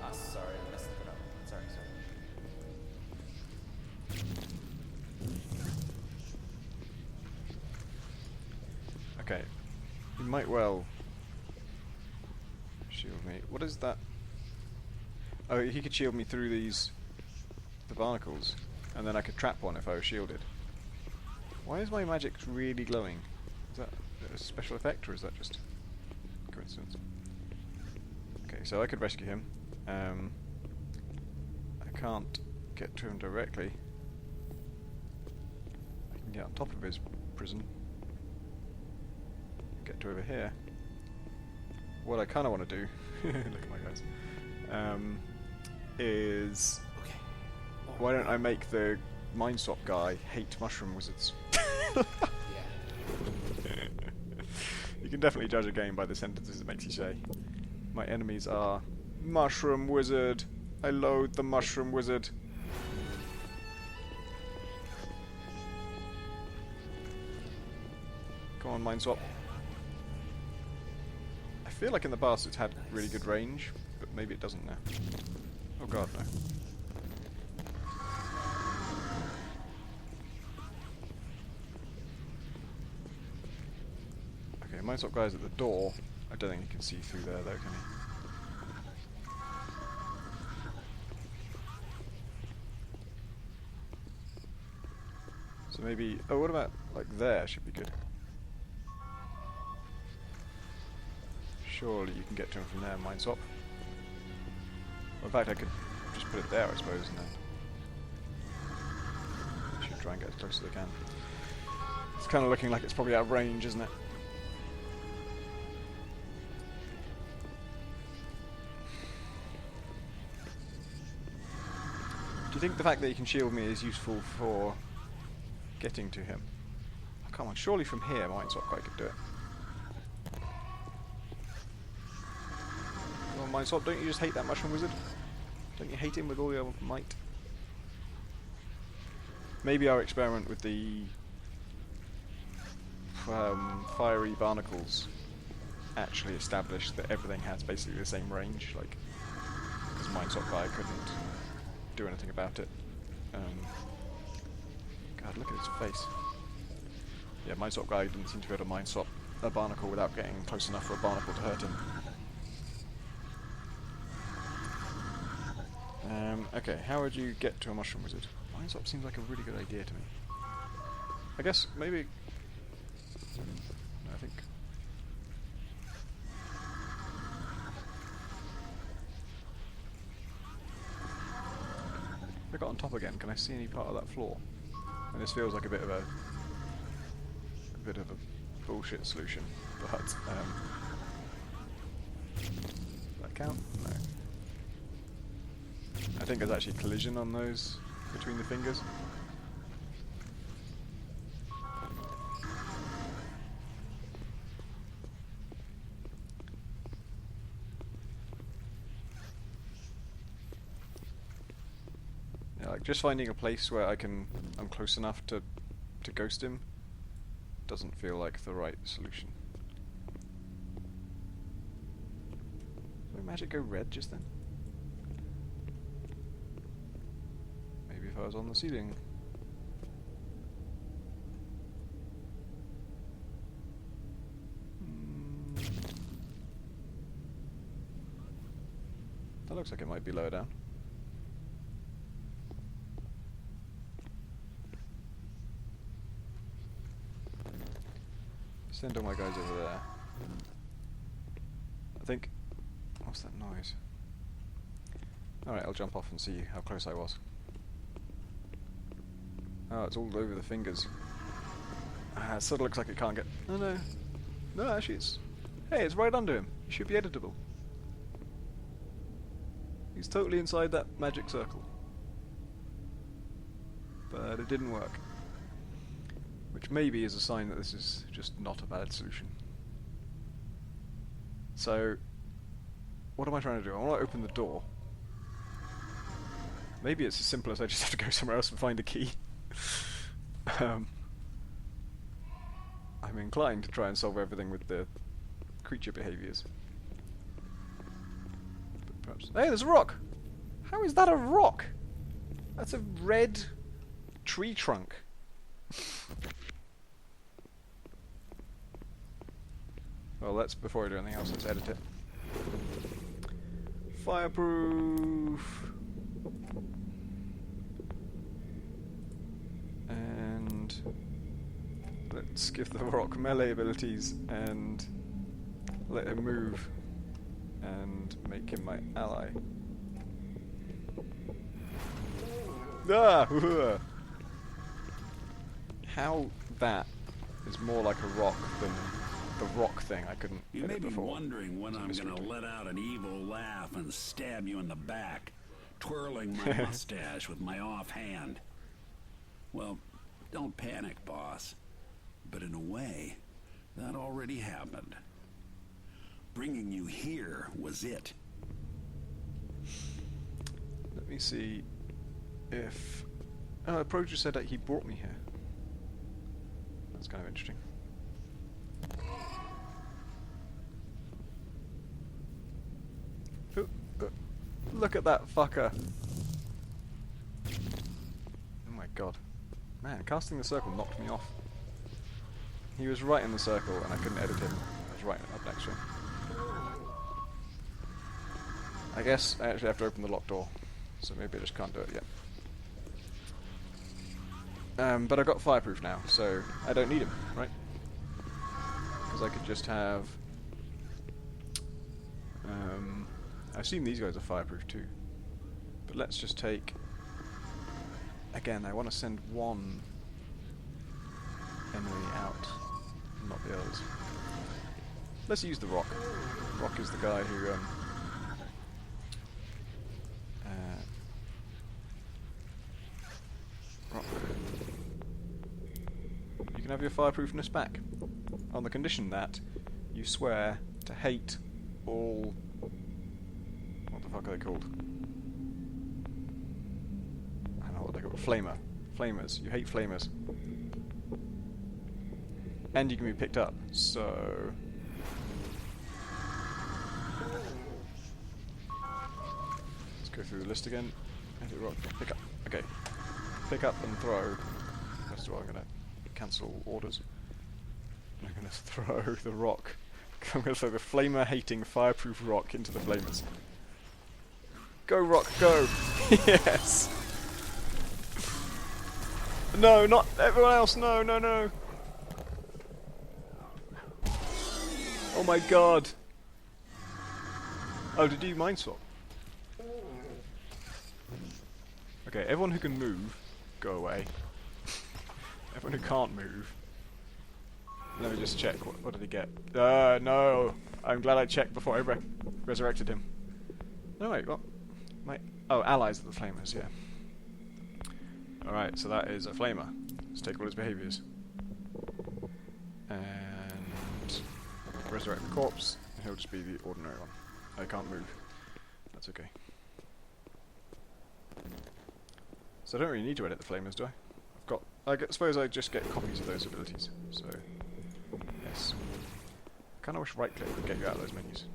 Ah, sorry, I messed it up. Sorry. Okay. He might well shield me. What is that? Oh, he could shield me through the barnacles, and then I could trap one if I was shielded. Why is my magic really glowing? Is that... a special effect, or is that just coincidence? Okay, so I could rescue him. I can't get to him directly. I can get on top of his prison. Get to over here. What I kind of want to do, look at my guys, is why don't I make the mind swap guy hate mushroom wizards? You can definitely judge a game by the sentences it makes you say. My enemies are mushroom wizard. I loathe the mushroom wizard. Come on, mind swap. I feel like in the past it's had really good range, but maybe it doesn't now. Oh god, no. Okay, mind swap guy's at the door. I don't think he can see through there though, can he? So maybe... oh, what about, like, there should be good. Surely you can get to him from there, mind swap. Well, in fact, I could just put it there, I suppose, and then... I should try and get as close as I can. It's kind of looking like it's probably out of range, isn't it? Do you think the fact that he can shield me is useful for getting to him? Oh, come on, surely from here mind swap guy could do it. Come on, mind swap, don't you just hate that mushroom wizard? Don't you hate him with all your might? Maybe our experiment with the fiery barnacles actually established that everything has basically the same range, like, because mind swap guy couldn't do anything about it. God, look at his face. Yeah, mind swap guy didn't seem to be able to mind swap a barnacle without getting close enough for a barnacle to hurt him. Okay, how would you get to a mushroom wizard? Mind swap seems like a really good idea to me. I guess maybe... no, I think... if I got on top again, can I see any part of that floor? And this feels like a bit of a bullshit solution, but does that count? No. I think there's actually collision on those between the fingers. Yeah, like just finding a place where I'm close enough to ghost him doesn't feel like the right solution. Did my magic go red just then? Maybe if I was on the ceiling. That looks like it might be lower down. Send all my guys over there. I think... what's that noise? Alright, I'll jump off and see how close I was. Oh, it's all over the fingers. It sort of looks like it can't get... oh no. No, actually it's... hey, it's right under him. It should be editable. He's totally inside that magic circle. But it didn't work. Which maybe is a sign that this is just not a valid solution. So, what am I trying to do? I want to open the door. Maybe it's as simple as I just have to go somewhere else and find a key. I'm inclined to try and solve everything with the creature behaviours. But perhaps... hey, there's a rock! How is that a rock? That's a red tree trunk. Well, let's, before I do anything else, let's edit it. Fireproof! And... let's Let's give the rock melee abilities and let him move and make him my ally. Ah! How that is more like a rock than the rock thing I couldn't You get may it be before. wondering when I'm gonna let out an evil laugh and stab you in the back, twirling my mustache with my offhand. Well, don't panic, boss. But in a way, that already happened. Bringing you here was it. Let me see if... Oh, Pro just said that he brought me here. That's kind of interesting. Look at that fucker. Oh my god. Man, casting the circle knocked me off. He was right in the circle and I couldn't edit him. I was right up next to him. I guess I actually have to open the locked door, so maybe I just can't do it yet. But I got fireproof now, so I don't need him, right? Because I could just have... I assume these guys are fireproof too. But let's just take... Again, I want to send one enemy out, not the others. Let's use the rock. Rock is the guy who... Rock. You can have your fireproofness back, on the condition that you swear to hate all... What the fuck are they called? I don't know what they're called. Flamers. You hate flamers. And you can be picked up, so... Let's go through the list again. Rock. Pick up. Okay. Pick up and throw. First of all, I'm going to cancel orders. I'm going to throw the rock. I'm going to throw the flamer-hating fireproof rock into the flamers. Go, rock, go! Yes! No, not everyone else! No, no, no! Oh my god! Oh, did you mind swap? Okay, everyone who can move, go away. Everyone who can't move. Let me just check. What did he get? No! I'm glad I checked before I resurrected him. No, wait, what? Oh, allies of the flamers, yeah. Alright, so that is a flamer. Let's take all his behaviours. And... resurrect the corpse, and he'll just be the ordinary one. I can't move. That's okay. So I don't really need to edit the flamers, do I? I suppose I just get copies of those abilities, so... Yes. I kinda wish right click would get you out of those menus.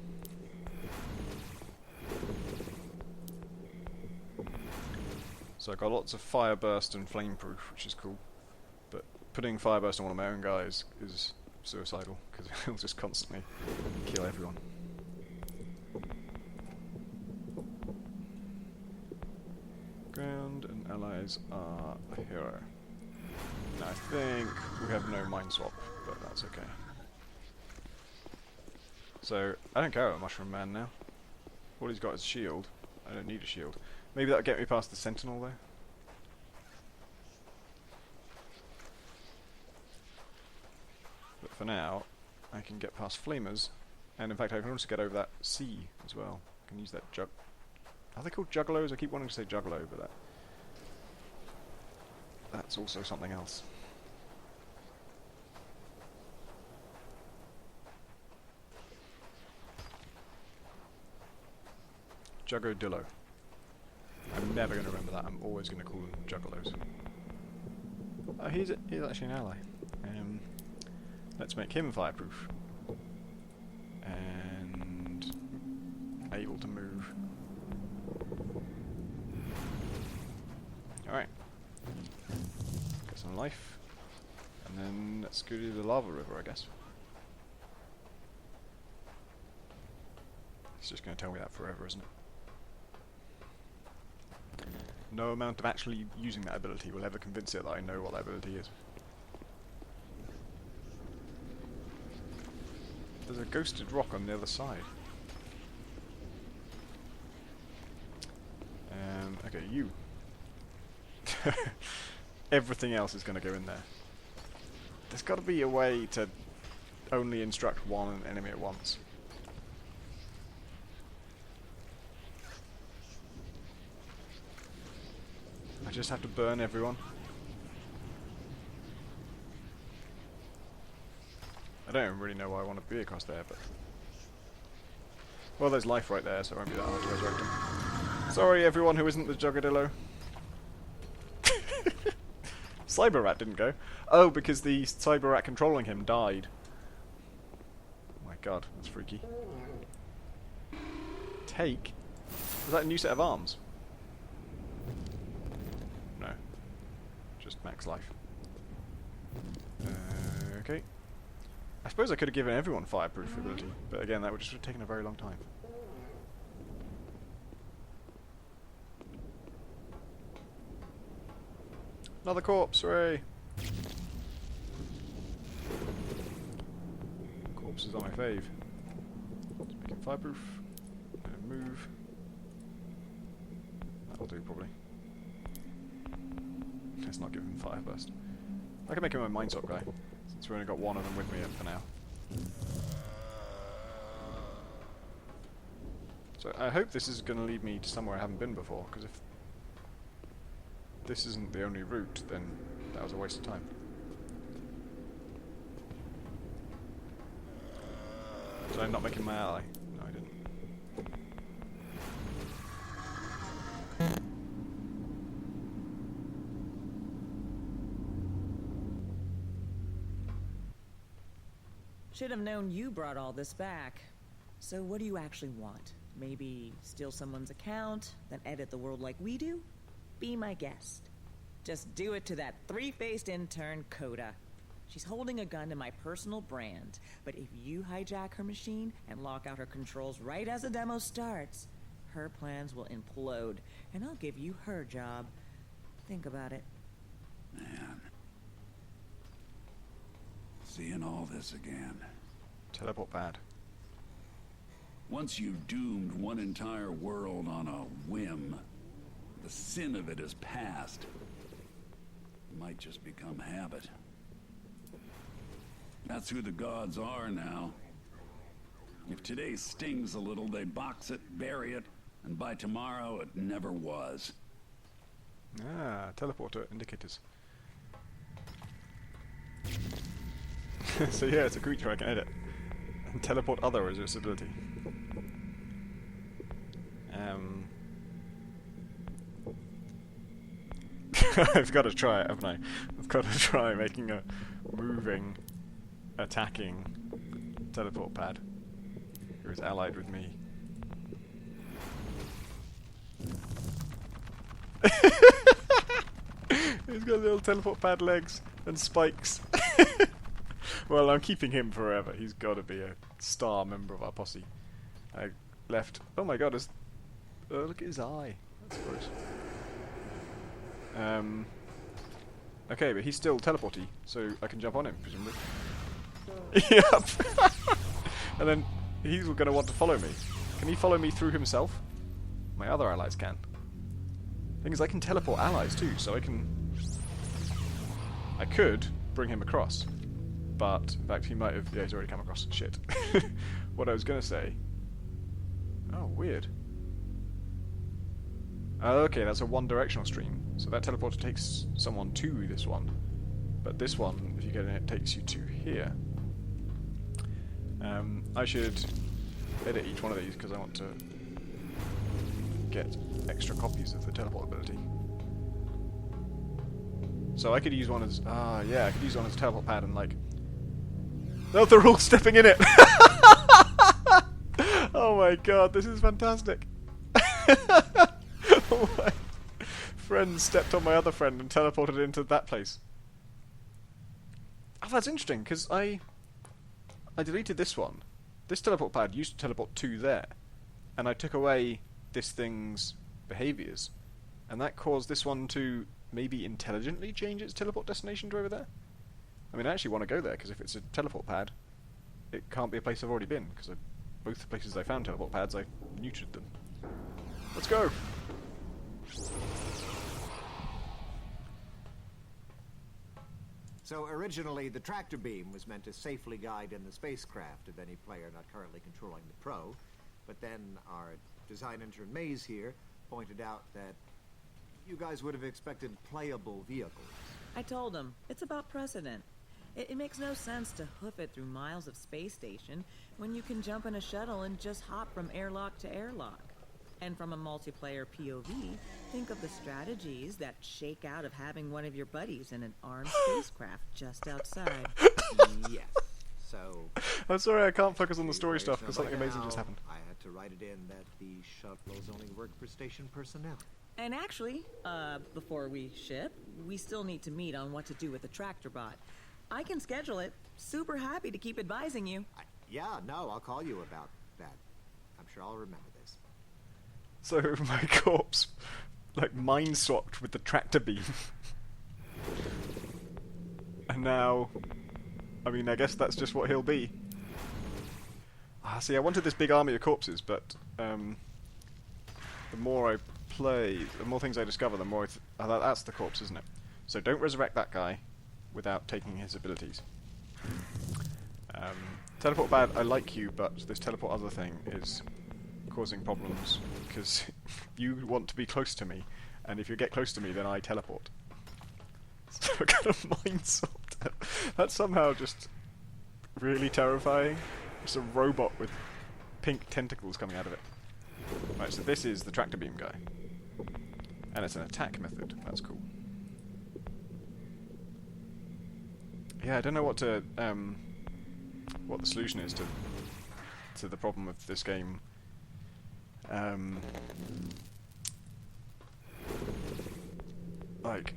So I got lots of fire burst and flame proof, which is cool. But putting fire burst on one of my own guys is suicidal, because he'll just constantly kill everyone. Ground and allies are a hero. Now I think we have no mind swap, but that's okay. So, I don't care about Mushroom Man now. All he's got is a shield. I don't need a shield. Maybe that'll get me past the Sentinel though. But for now, I can get past Flamers, and in fact I can also get over that sea as well. I can use that jug... Are they called Juggalos? I keep wanting to say Juggalo, but that's also something else. Juggodillo. I'm never going to remember that. I'm always going to call them Juggalos. Oh, he's actually an ally. Let's make him fireproof. And... able to move. Alright. Get some life. And then let's go to the lava river, I guess. It's just going to tell me that forever, isn't it? No amount of actually using that ability will ever convince it that I know what that ability is. There's a ghosted rock on the other side. Okay, you. Everything else is going to go in there. There's got to be a way to only instruct one enemy at once. I just have to burn everyone. I don't really know why I want to be across there, but... Well, there's life right there, so it won't be that hard to resurrect him. Sorry, everyone who isn't the Juggertillo. Cyber Rat didn't go. Oh, because the Cyber Rat controlling him died. Oh my god, that's freaky. Take? Is that a new set of arms? No. Just max life. Okay. I suppose I could have given everyone fireproof ability, but again, that would just have taken a very long time. Another corpse, hooray! Corpses are my fave. Let's make him fireproof. Move. That'll do, probably. Let's not give him fire burst. I can make him a Mindsock guy, since we only got one of them with me for now. So I hope this is going to lead me to somewhere I haven't been before, because if this isn't the only route, then that was a waste of time. Did I not make him my ally? No, I didn't. Should have known you brought all this back. So what do you actually want? Maybe steal someone's account, then edit the world like we do? Be my guest. Just do it to that three-faced intern, Coda. She's holding a gun to my personal brand, but if you hijack her machine and lock out her controls right as the demo starts, her plans will implode, and I'll give you her job. Think about it. Man. Seeing all this again. Teleport bad. Once you've doomed one entire world on a whim, the sin of it is past. It might just become habit. That's who the gods are now. If today stings a little, they box it, bury it, and by tomorrow it never was. Ah, teleporter indicators. So yeah, it's a creature I can edit. And teleport other as its ability. I've got to try it, haven't I? I've got to try making a moving, attacking teleport pad who is allied with me. He's got little teleport pad legs and spikes. Well, I'm keeping him forever. He's got to be a star member of our posse. I left. Oh my god! Look at his eye. That's gross. Okay, but he's still teleporty, so I can jump on him, presumably. Yep. And then he's going to want to follow me. Can he follow me through himself? My other allies can. Thing is, I can teleport allies too, so I could bring him across. But, in fact, he might have... Yeah, he's already come across. Shit. What I was going to say... Oh, weird. Okay, that's a one-directional stream. So that teleporter takes someone to this one. But this one, if you get in it, takes you to here. I should edit each one of these, because I want to get extra copies of the teleport ability. So I could use one as... yeah, I could use one as a teleport pad and, like... No, they're all stepping in it! Oh my god, this is fantastic! Oh my friend stepped on my other friend and teleported into that place. Oh, that's interesting, because I deleted this one. This teleport pad used to teleport to there, and I took away this thing's behaviours, and that caused this one to maybe intelligently change its teleport destination to over there. I mean, I actually want to go there, because if it's a teleport pad, it can't be a place I've already been, because both the places I found teleport pads, I neutered them. Let's go! So originally, the tractor beam was meant to safely guide in the spacecraft of any player not currently controlling the Pro, but then our design intern Maze here pointed out that you guys would have expected playable vehicles. I told him, it's about precedent. It makes no sense to hoof it through miles of space station when you can jump in a shuttle and just hop from airlock to airlock. And from a multiplayer POV, think of the strategies that shake out of having one of your buddies in an armed spacecraft just outside. Yes. So... I'm sorry, I can't focus on the story stuff because something amazing now, just happened. I had to write it in that the shuttles only work for station personnel. And actually, before we ship, we still need to meet on what to do with the tractor bot. I can schedule it. Super happy to keep advising you. Yeah, no, I'll call you about that. I'm sure I'll remember this. So my corpse, like, mind swapped with the tractor beam. And now, I mean, I guess that's just what he'll be. See, I wanted this big army of corpses, but the more I play, the more things I discover, the more that's the corpse, isn't it? So don't resurrect that guy without taking his abilities. Teleport bad, I like you, but this teleport other thing is causing problems because you want to be close to me, and if you get close to me, then I teleport. So I got a mind swapped. That's somehow just really terrifying. Just a robot with pink tentacles coming out of it. Right, so this is the tractor beam guy. And it's an attack method. That's cool. Yeah, I don't know what to what the solution is to the problem of this game. Like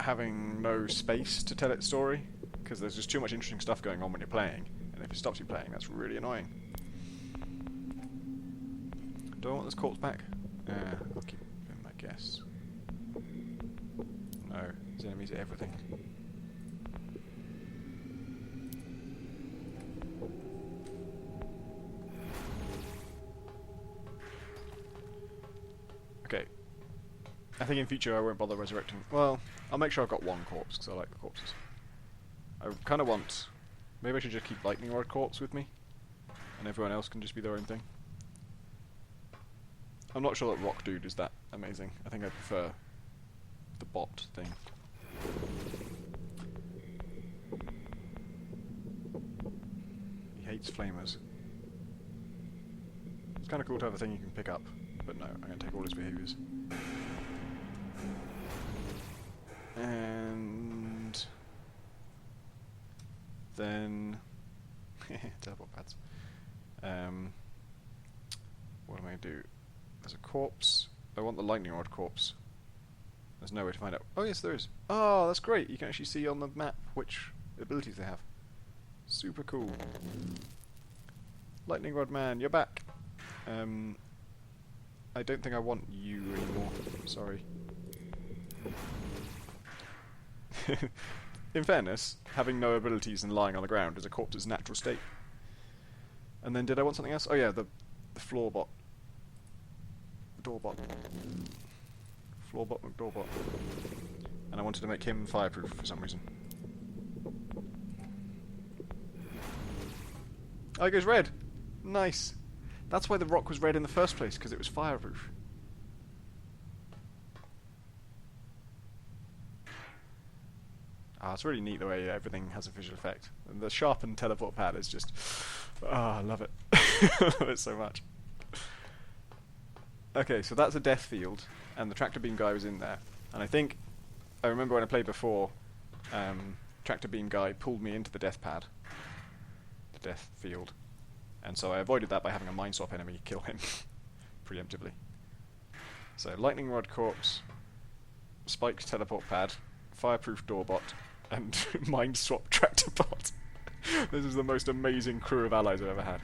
having no space to tell its story, because there's just too much interesting stuff going on when you're playing, and if it stops you playing, that's really annoying. Do I want this corpse back? I'll keep him, I guess. No, his enemies are everything. Okay. I think in future I won't bother resurrecting. Well, I'll make sure I've got one corpse, because I like the corpses. I kind of want... Maybe I should just keep Lightning Rod Corpse with me, and everyone else can just be their own thing. I'm not sure that Rock Dude is that amazing. I think I prefer the bot thing. He hates flamers. It's kind of cool to have a thing you can pick up, but no, I'm going to take all his behaviours. And then teleport pads. What am I going to do? There's a corpse. I want the lightning rod corpse. There's no way to find out. Oh yes, there is. Oh, that's great. You can actually see on the map which abilities they have. Super cool. Lightning rod man, you're back. I don't think I want you anymore. Sorry. In fairness, having no abilities and lying on the ground is a corpse's natural state. And then did I want something else? Oh yeah, the floor bot. Doorbot. Floorbot McDoorbot. And I wanted to make him fireproof for some reason. Oh, it goes red! Nice! That's why the rock was red in the first place, because it was fireproof. Ah, it's really neat the way everything has a visual effect. And the sharpened teleport pad is just... Ah, I love it. I love it so much. Okay, so that's a death field, and the tractor beam guy was in there. And I think, I remember when I played before, tractor beam guy pulled me into the death pad, the death field, and so I avoided that by having a mind swap enemy kill him preemptively. So lightning rod corpse, spiked teleport pad, fireproof doorbot, and mind swap tractor bot. This is the most amazing crew of allies I've ever had.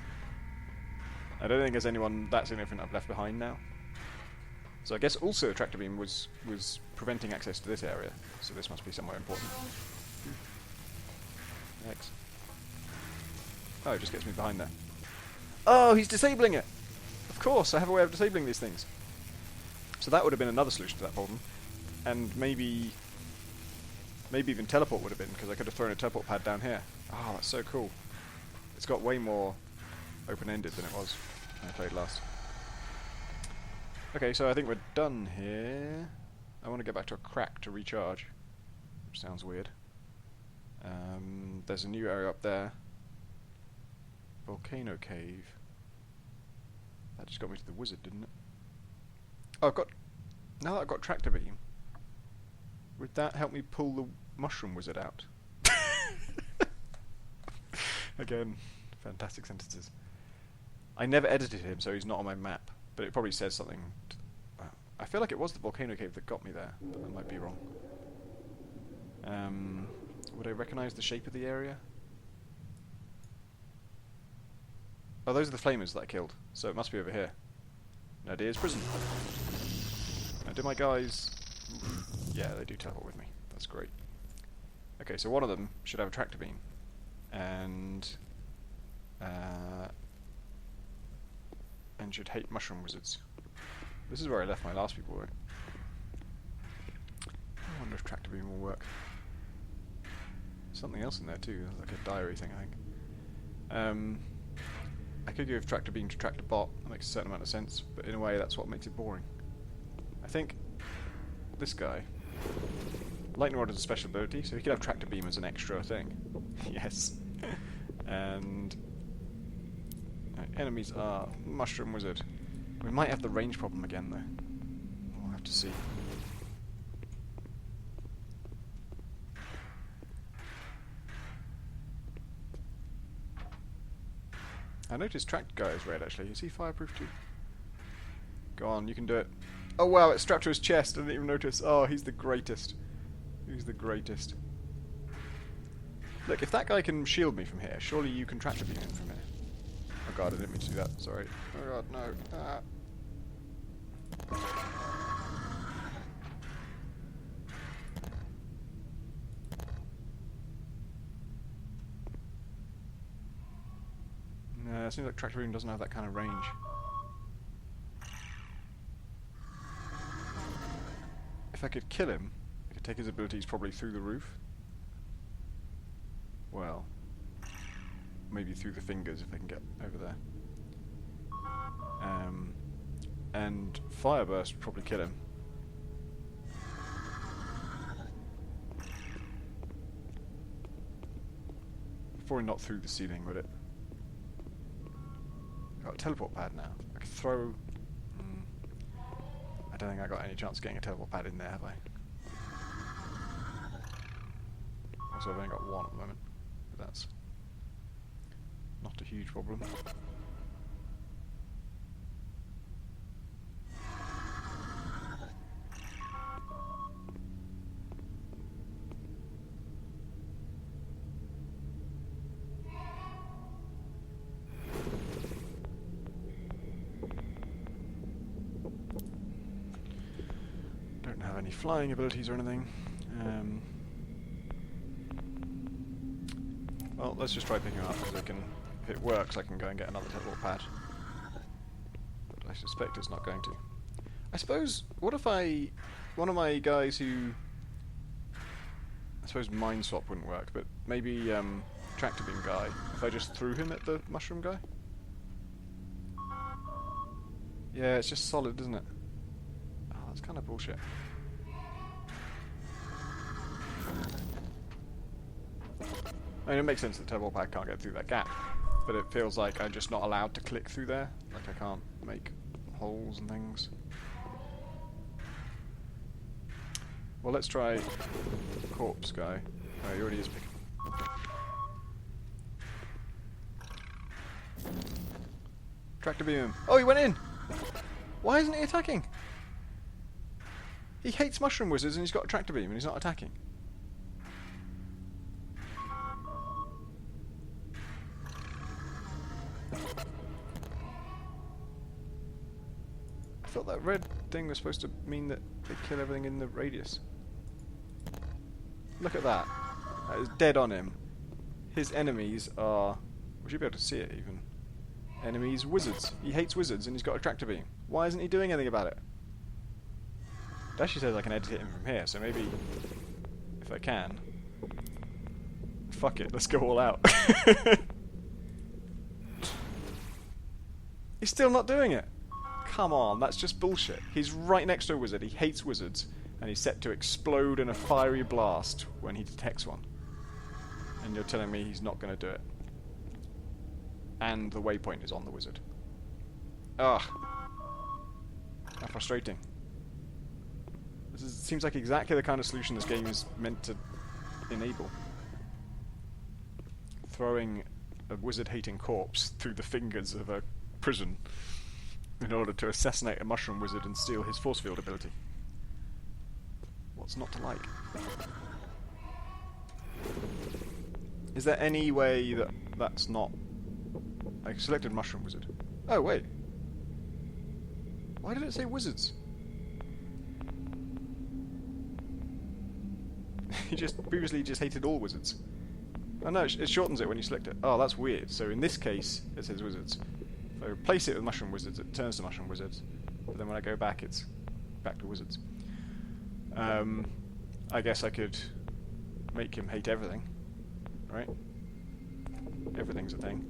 I don't think there's anyone that significant I've left behind now. So I guess also tractor beam was preventing access to this area, so this must be somewhere important. Next. Oh, it just gets me behind there. Oh, he's disabling it! Of course, I have a way of disabling these things. So that would have been another solution to that problem. And maybe even teleport would have been, because I could have thrown a teleport pad down here. Oh, that's so cool. It's got way more open-ended than it was when I played last. Okay, so I think we're done here. I want to get back to a crack to recharge, which sounds weird. There's a new area up there. Volcano cave. That just got me to the wizard, didn't it? Oh, now that I've got tractor beam, would that help me pull the mushroom wizard out? Again, fantastic sentences. I never edited him, so he's not on my map, but it probably says something. I feel like it was the volcano cave that got me there, but I might be wrong. Would I recognise the shape of the area? Oh, those are the flamers that I killed, so it must be over here. No, it is prison. Now, do my guys... Oof. Yeah, they do teleport with me. That's great. Okay, so one of them should have a tractor beam. And should hate mushroom wizards. This is where I left my last people, right? I wonder if tractor beam will work. Something else in there too, like a diary thing, I think. I could give tractor beam to tractor bot. That makes a certain amount of sense, but in a way that's what makes it boring. I think this guy, lightning rod is a special ability, so he could have tractor beam as an extra thing. Yes. And enemies are mushroom wizard. We might have the range problem again though. We'll have to see. I noticed tracked guy is red actually. Is he fireproof too? Go on, you can do it. Oh wow, it's strapped to his chest. I didn't even notice. Oh, he's the greatest. He's the greatest. Look, if that guy can shield me from here, surely you can tractor beam him from here. Oh god, I didn't mean to do that. Sorry. Oh god, no. Ah. No, it seems like tractor beam doesn't have that kind of range. If I could kill him, I could take his abilities probably through the roof. Well, maybe through the fingers if I can get over there. And Fireburst would probably kill him. Probably not through the ceiling, would it? Got a teleport pad now. I could throw... I don't think I got any chance of getting a teleport pad in there, have I? Also, I've only got one at the moment. But that's not a huge problem. Don't have any flying abilities or anything. Well, let's just try picking him up, because I can, if it works, I can go and get another teleport pad. But I suspect it's not going to. I suppose, what if one of my guys who, I suppose Mind Swap wouldn't work, but maybe Tractor Beam guy, if I just threw him at the mushroom guy? Yeah, it's just solid, isn't it? Oh, that's kind of bullshit. I mean, it makes sense that the teleport pad can't get through that gap, but it feels like I'm just not allowed to click through there. Like I can't make holes and things. Well, let's try corpse guy. Oh, he already is picking. Tractor beam him. Oh, he went in! Why isn't he attacking? He hates mushroom wizards and he's got a tractor beam and he's not attacking. I thought that red thing was supposed to mean that they kill everything in the radius. Look at that. That is dead on him. His enemies are We should be able to see it even. Enemies, wizards. He hates wizards and he's got a tractor beam. Why isn't he doing anything about it? It actually says I can edit him from here, so maybe if I can. Fuck it, let's go all out. He's still not doing it. Come on, that's just bullshit. He's right next to a wizard, he hates wizards, and he's set to explode in a fiery blast when he detects one. And you're telling me he's not going to do it. And the waypoint is on the wizard. Ugh. How frustrating. Seems like exactly the kind of solution this game is meant to enable. Throwing a wizard-hating corpse through the fingers of a prison in order to assassinate a mushroom wizard and steal his force field ability. What's not to like? Is there any way that that's not... I selected mushroom wizard. Oh, wait. Why did it say wizards? He previously just hated all wizards. Oh no, it shortens it when you select it. Oh, that's weird. So in this case, it says wizards. If I replace it with mushroom wizards, it turns to mushroom wizards. But then when I go back, it's back to wizards. I guess I could make him hate everything. Right? Everything's a thing.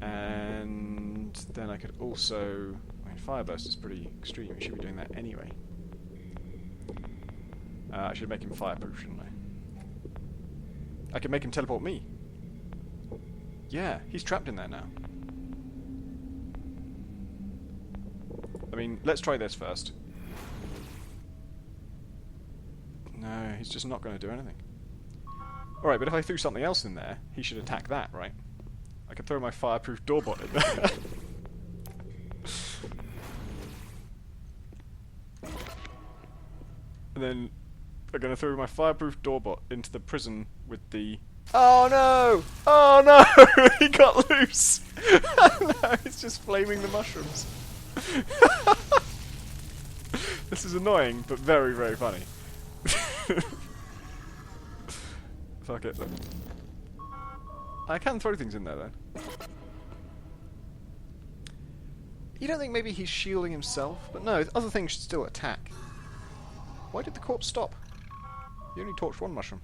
And then I could also... I mean, Fireburst is pretty extreme. We should be doing that anyway. I should make him fireproof, shouldn't I? I can make him teleport me. Yeah, he's trapped in there now. I mean, let's try this first. No, he's just not going to do anything. Alright, but if I threw something else in there, he should attack that, right? I could throw my fireproof doorbot in there. And then I'm going to throw my fireproof doorbot into the prison with the... Oh no! Oh no! He got loose! No, he's just flaming the mushrooms. This is annoying, but very, very funny. Fuck it then. I can throw things in there though. You don't think maybe he's shielding himself? But no, other things should still attack. Why did the corpse stop? You only torched one mushroom.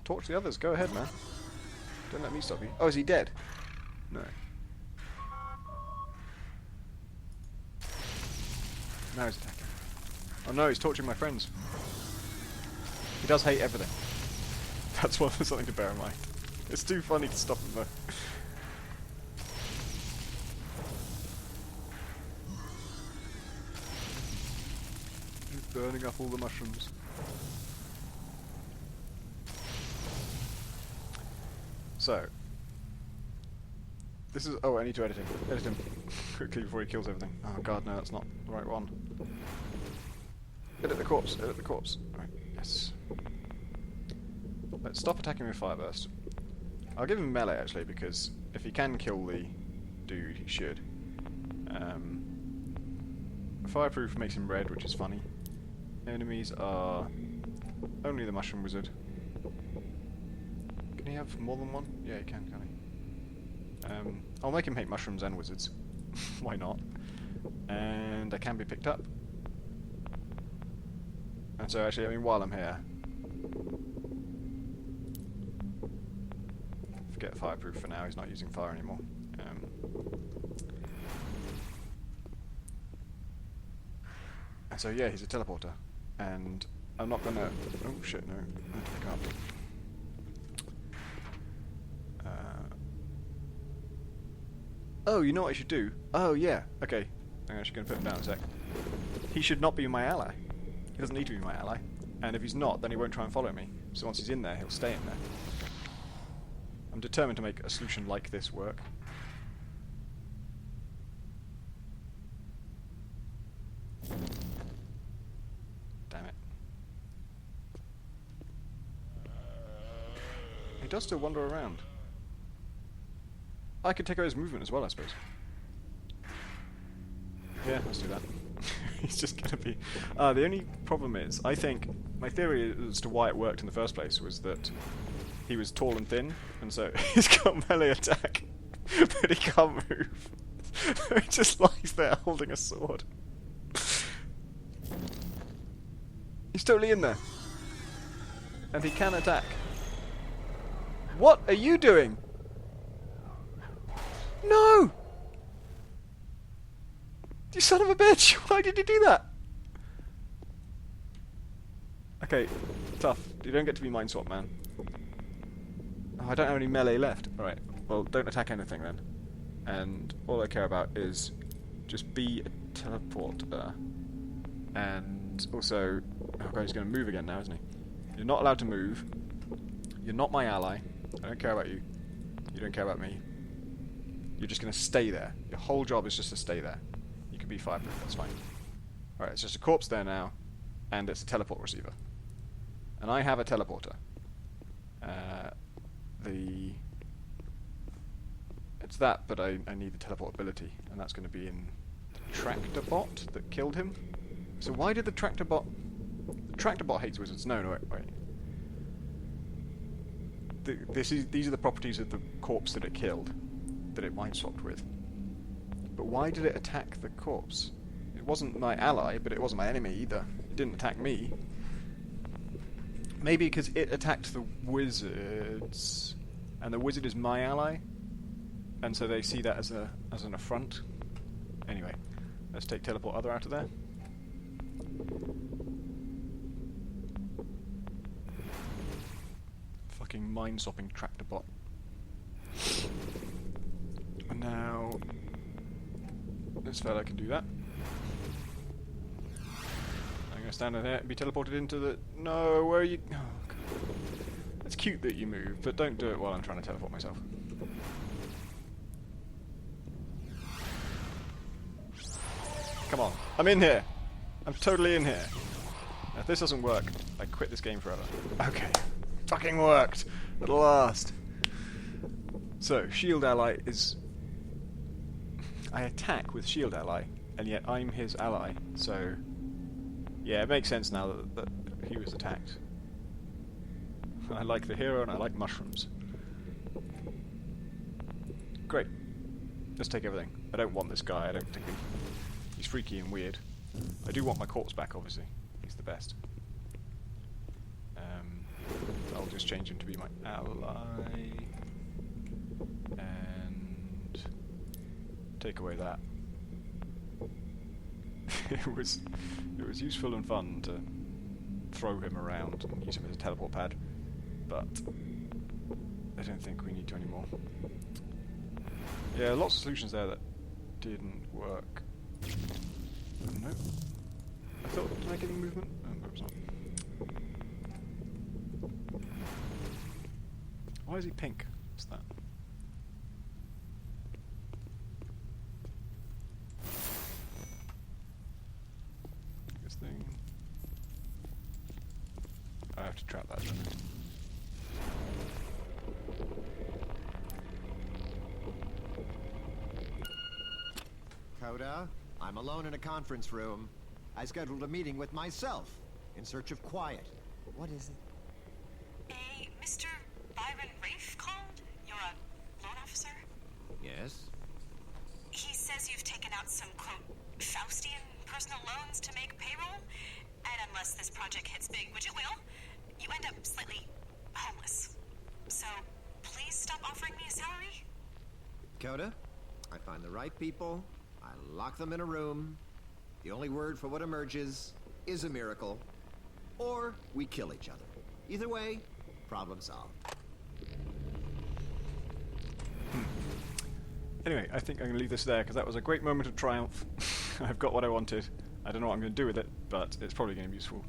Torch the others, go ahead man. Don't let me stop you. Oh, is he dead? No. Now he's attacking. Oh no, he's torturing my friends. He does hate everything. That's something to bear in mind. It's too funny to stop him though. He's burning up all the mushrooms. So, this is... Oh, I need to edit him. Edit him quickly before he kills everything. Oh god, no, that's not the right one. Edit the corpse, edit the corpse. Right, yes. Let's stop attacking with Fireburst. I'll give him melee actually, because if he can kill the dude, he should. Fireproof makes him red, which is funny. Enemies are only the mushroom wizard. Can he have more than one? Yeah, he can he? I'll make him hate mushrooms and wizards. Why not? And I can be picked up. And so actually, I mean, while I'm here... Forget fireproof for now, he's not using fire anymore. And so yeah, he's a teleporter. And I'm not gonna... Oh shit, no. I have to pick up. Oh, you know what I should do? Oh, yeah. Okay. I'm actually going to put him down a sec. He should not be my ally. He doesn't need to be my ally. And if he's not, then he won't try and follow me. So once he's in there, he'll stay in there. I'm determined to make a solution like this work. Damn it. He does still wander around. I could take out his movement as well, I suppose. Yeah, let's do that. He's just gonna be... the only problem is, I think, my theory as to why it worked in the first place was that he was tall and thin, and so he's got melee attack, but he can't move. He just lies there holding a sword. He's totally in there. And he can attack. What are you doing? No! You son of a bitch! Why did you do that? Okay, tough. You don't get to be mind swap, man. Oh, I don't have any melee left. Alright, well, don't attack anything then. And all I care about is just be a teleporter. And also... Oh god, he's going to move again now, isn't he? You're not allowed to move. You're not my ally. I don't care about you. You don't care about me. You're just going to stay there. Your whole job is just to stay there. You can be fireproof, that's fine. Alright, it's just a corpse there now. And it's a teleport receiver. And I have a teleporter. It's that, but I need the teleport ability, and that's going to be in the tractor bot that killed him. So why did the tractor bot... The tractor bot hates wizards. No, wait. These are the properties of the corpse that it killed, that it mind swapped with. But why did it attack the corpse? It wasn't my ally, but it wasn't my enemy either. It didn't attack me. Maybe because it attacked the wizards, and the wizard is my ally, and so they see that as an affront. Anyway, let's take teleport other out of there. Fucking mind-swapping tractor bot. And now this fella can do that. I'm gonna stand in here and be teleported into the... No, where are you... Oh, God. It's cute that you move, but don't do it while I'm trying to teleport myself. Come on, I'm in here. I'm totally in here. Now, if this doesn't work, I quit this game forever. Okay. Fucking worked! At last! So, shield ally is... I attack with shield ally, and yet I'm his ally, so... Yeah, it makes sense now that he was attacked. I like the hero and I like mushrooms. Great. Let's take everything. I don't want this guy, I don't particularly... He's freaky and weird. I do want my corpse back, obviously. He's the best. I'll just change him to be my ally. And... take away that. It was useful and fun to throw him around and use him as a teleport pad, but I don't think we need to anymore. Yeah, lots of solutions there that didn't work. Nope. I thought, did I get any movement? Oh, no, it's not. Why is he pink? What's that? This thing. I have to trap that, don't I? Coda, I'm alone in a conference room. I scheduled a meeting with myself in search of quiet. What is it? A Mr. Byron Rafe called? You're a loan officer? Yes? He says you've taken out some, quote, Faustian personal loans to make payroll, and unless this project hits big, which it will, you end up slightly homeless. So, please stop offering me a salary. Coda, I find the right people, I lock them in a room. The only word for what emerges is a miracle. Or we kill each other. Either way, problem solved. Anyway, I think I'm going to leave this there because that was a great moment of triumph. I've got what I wanted. I don't know what I'm going to do with it, but it's probably going to be useful.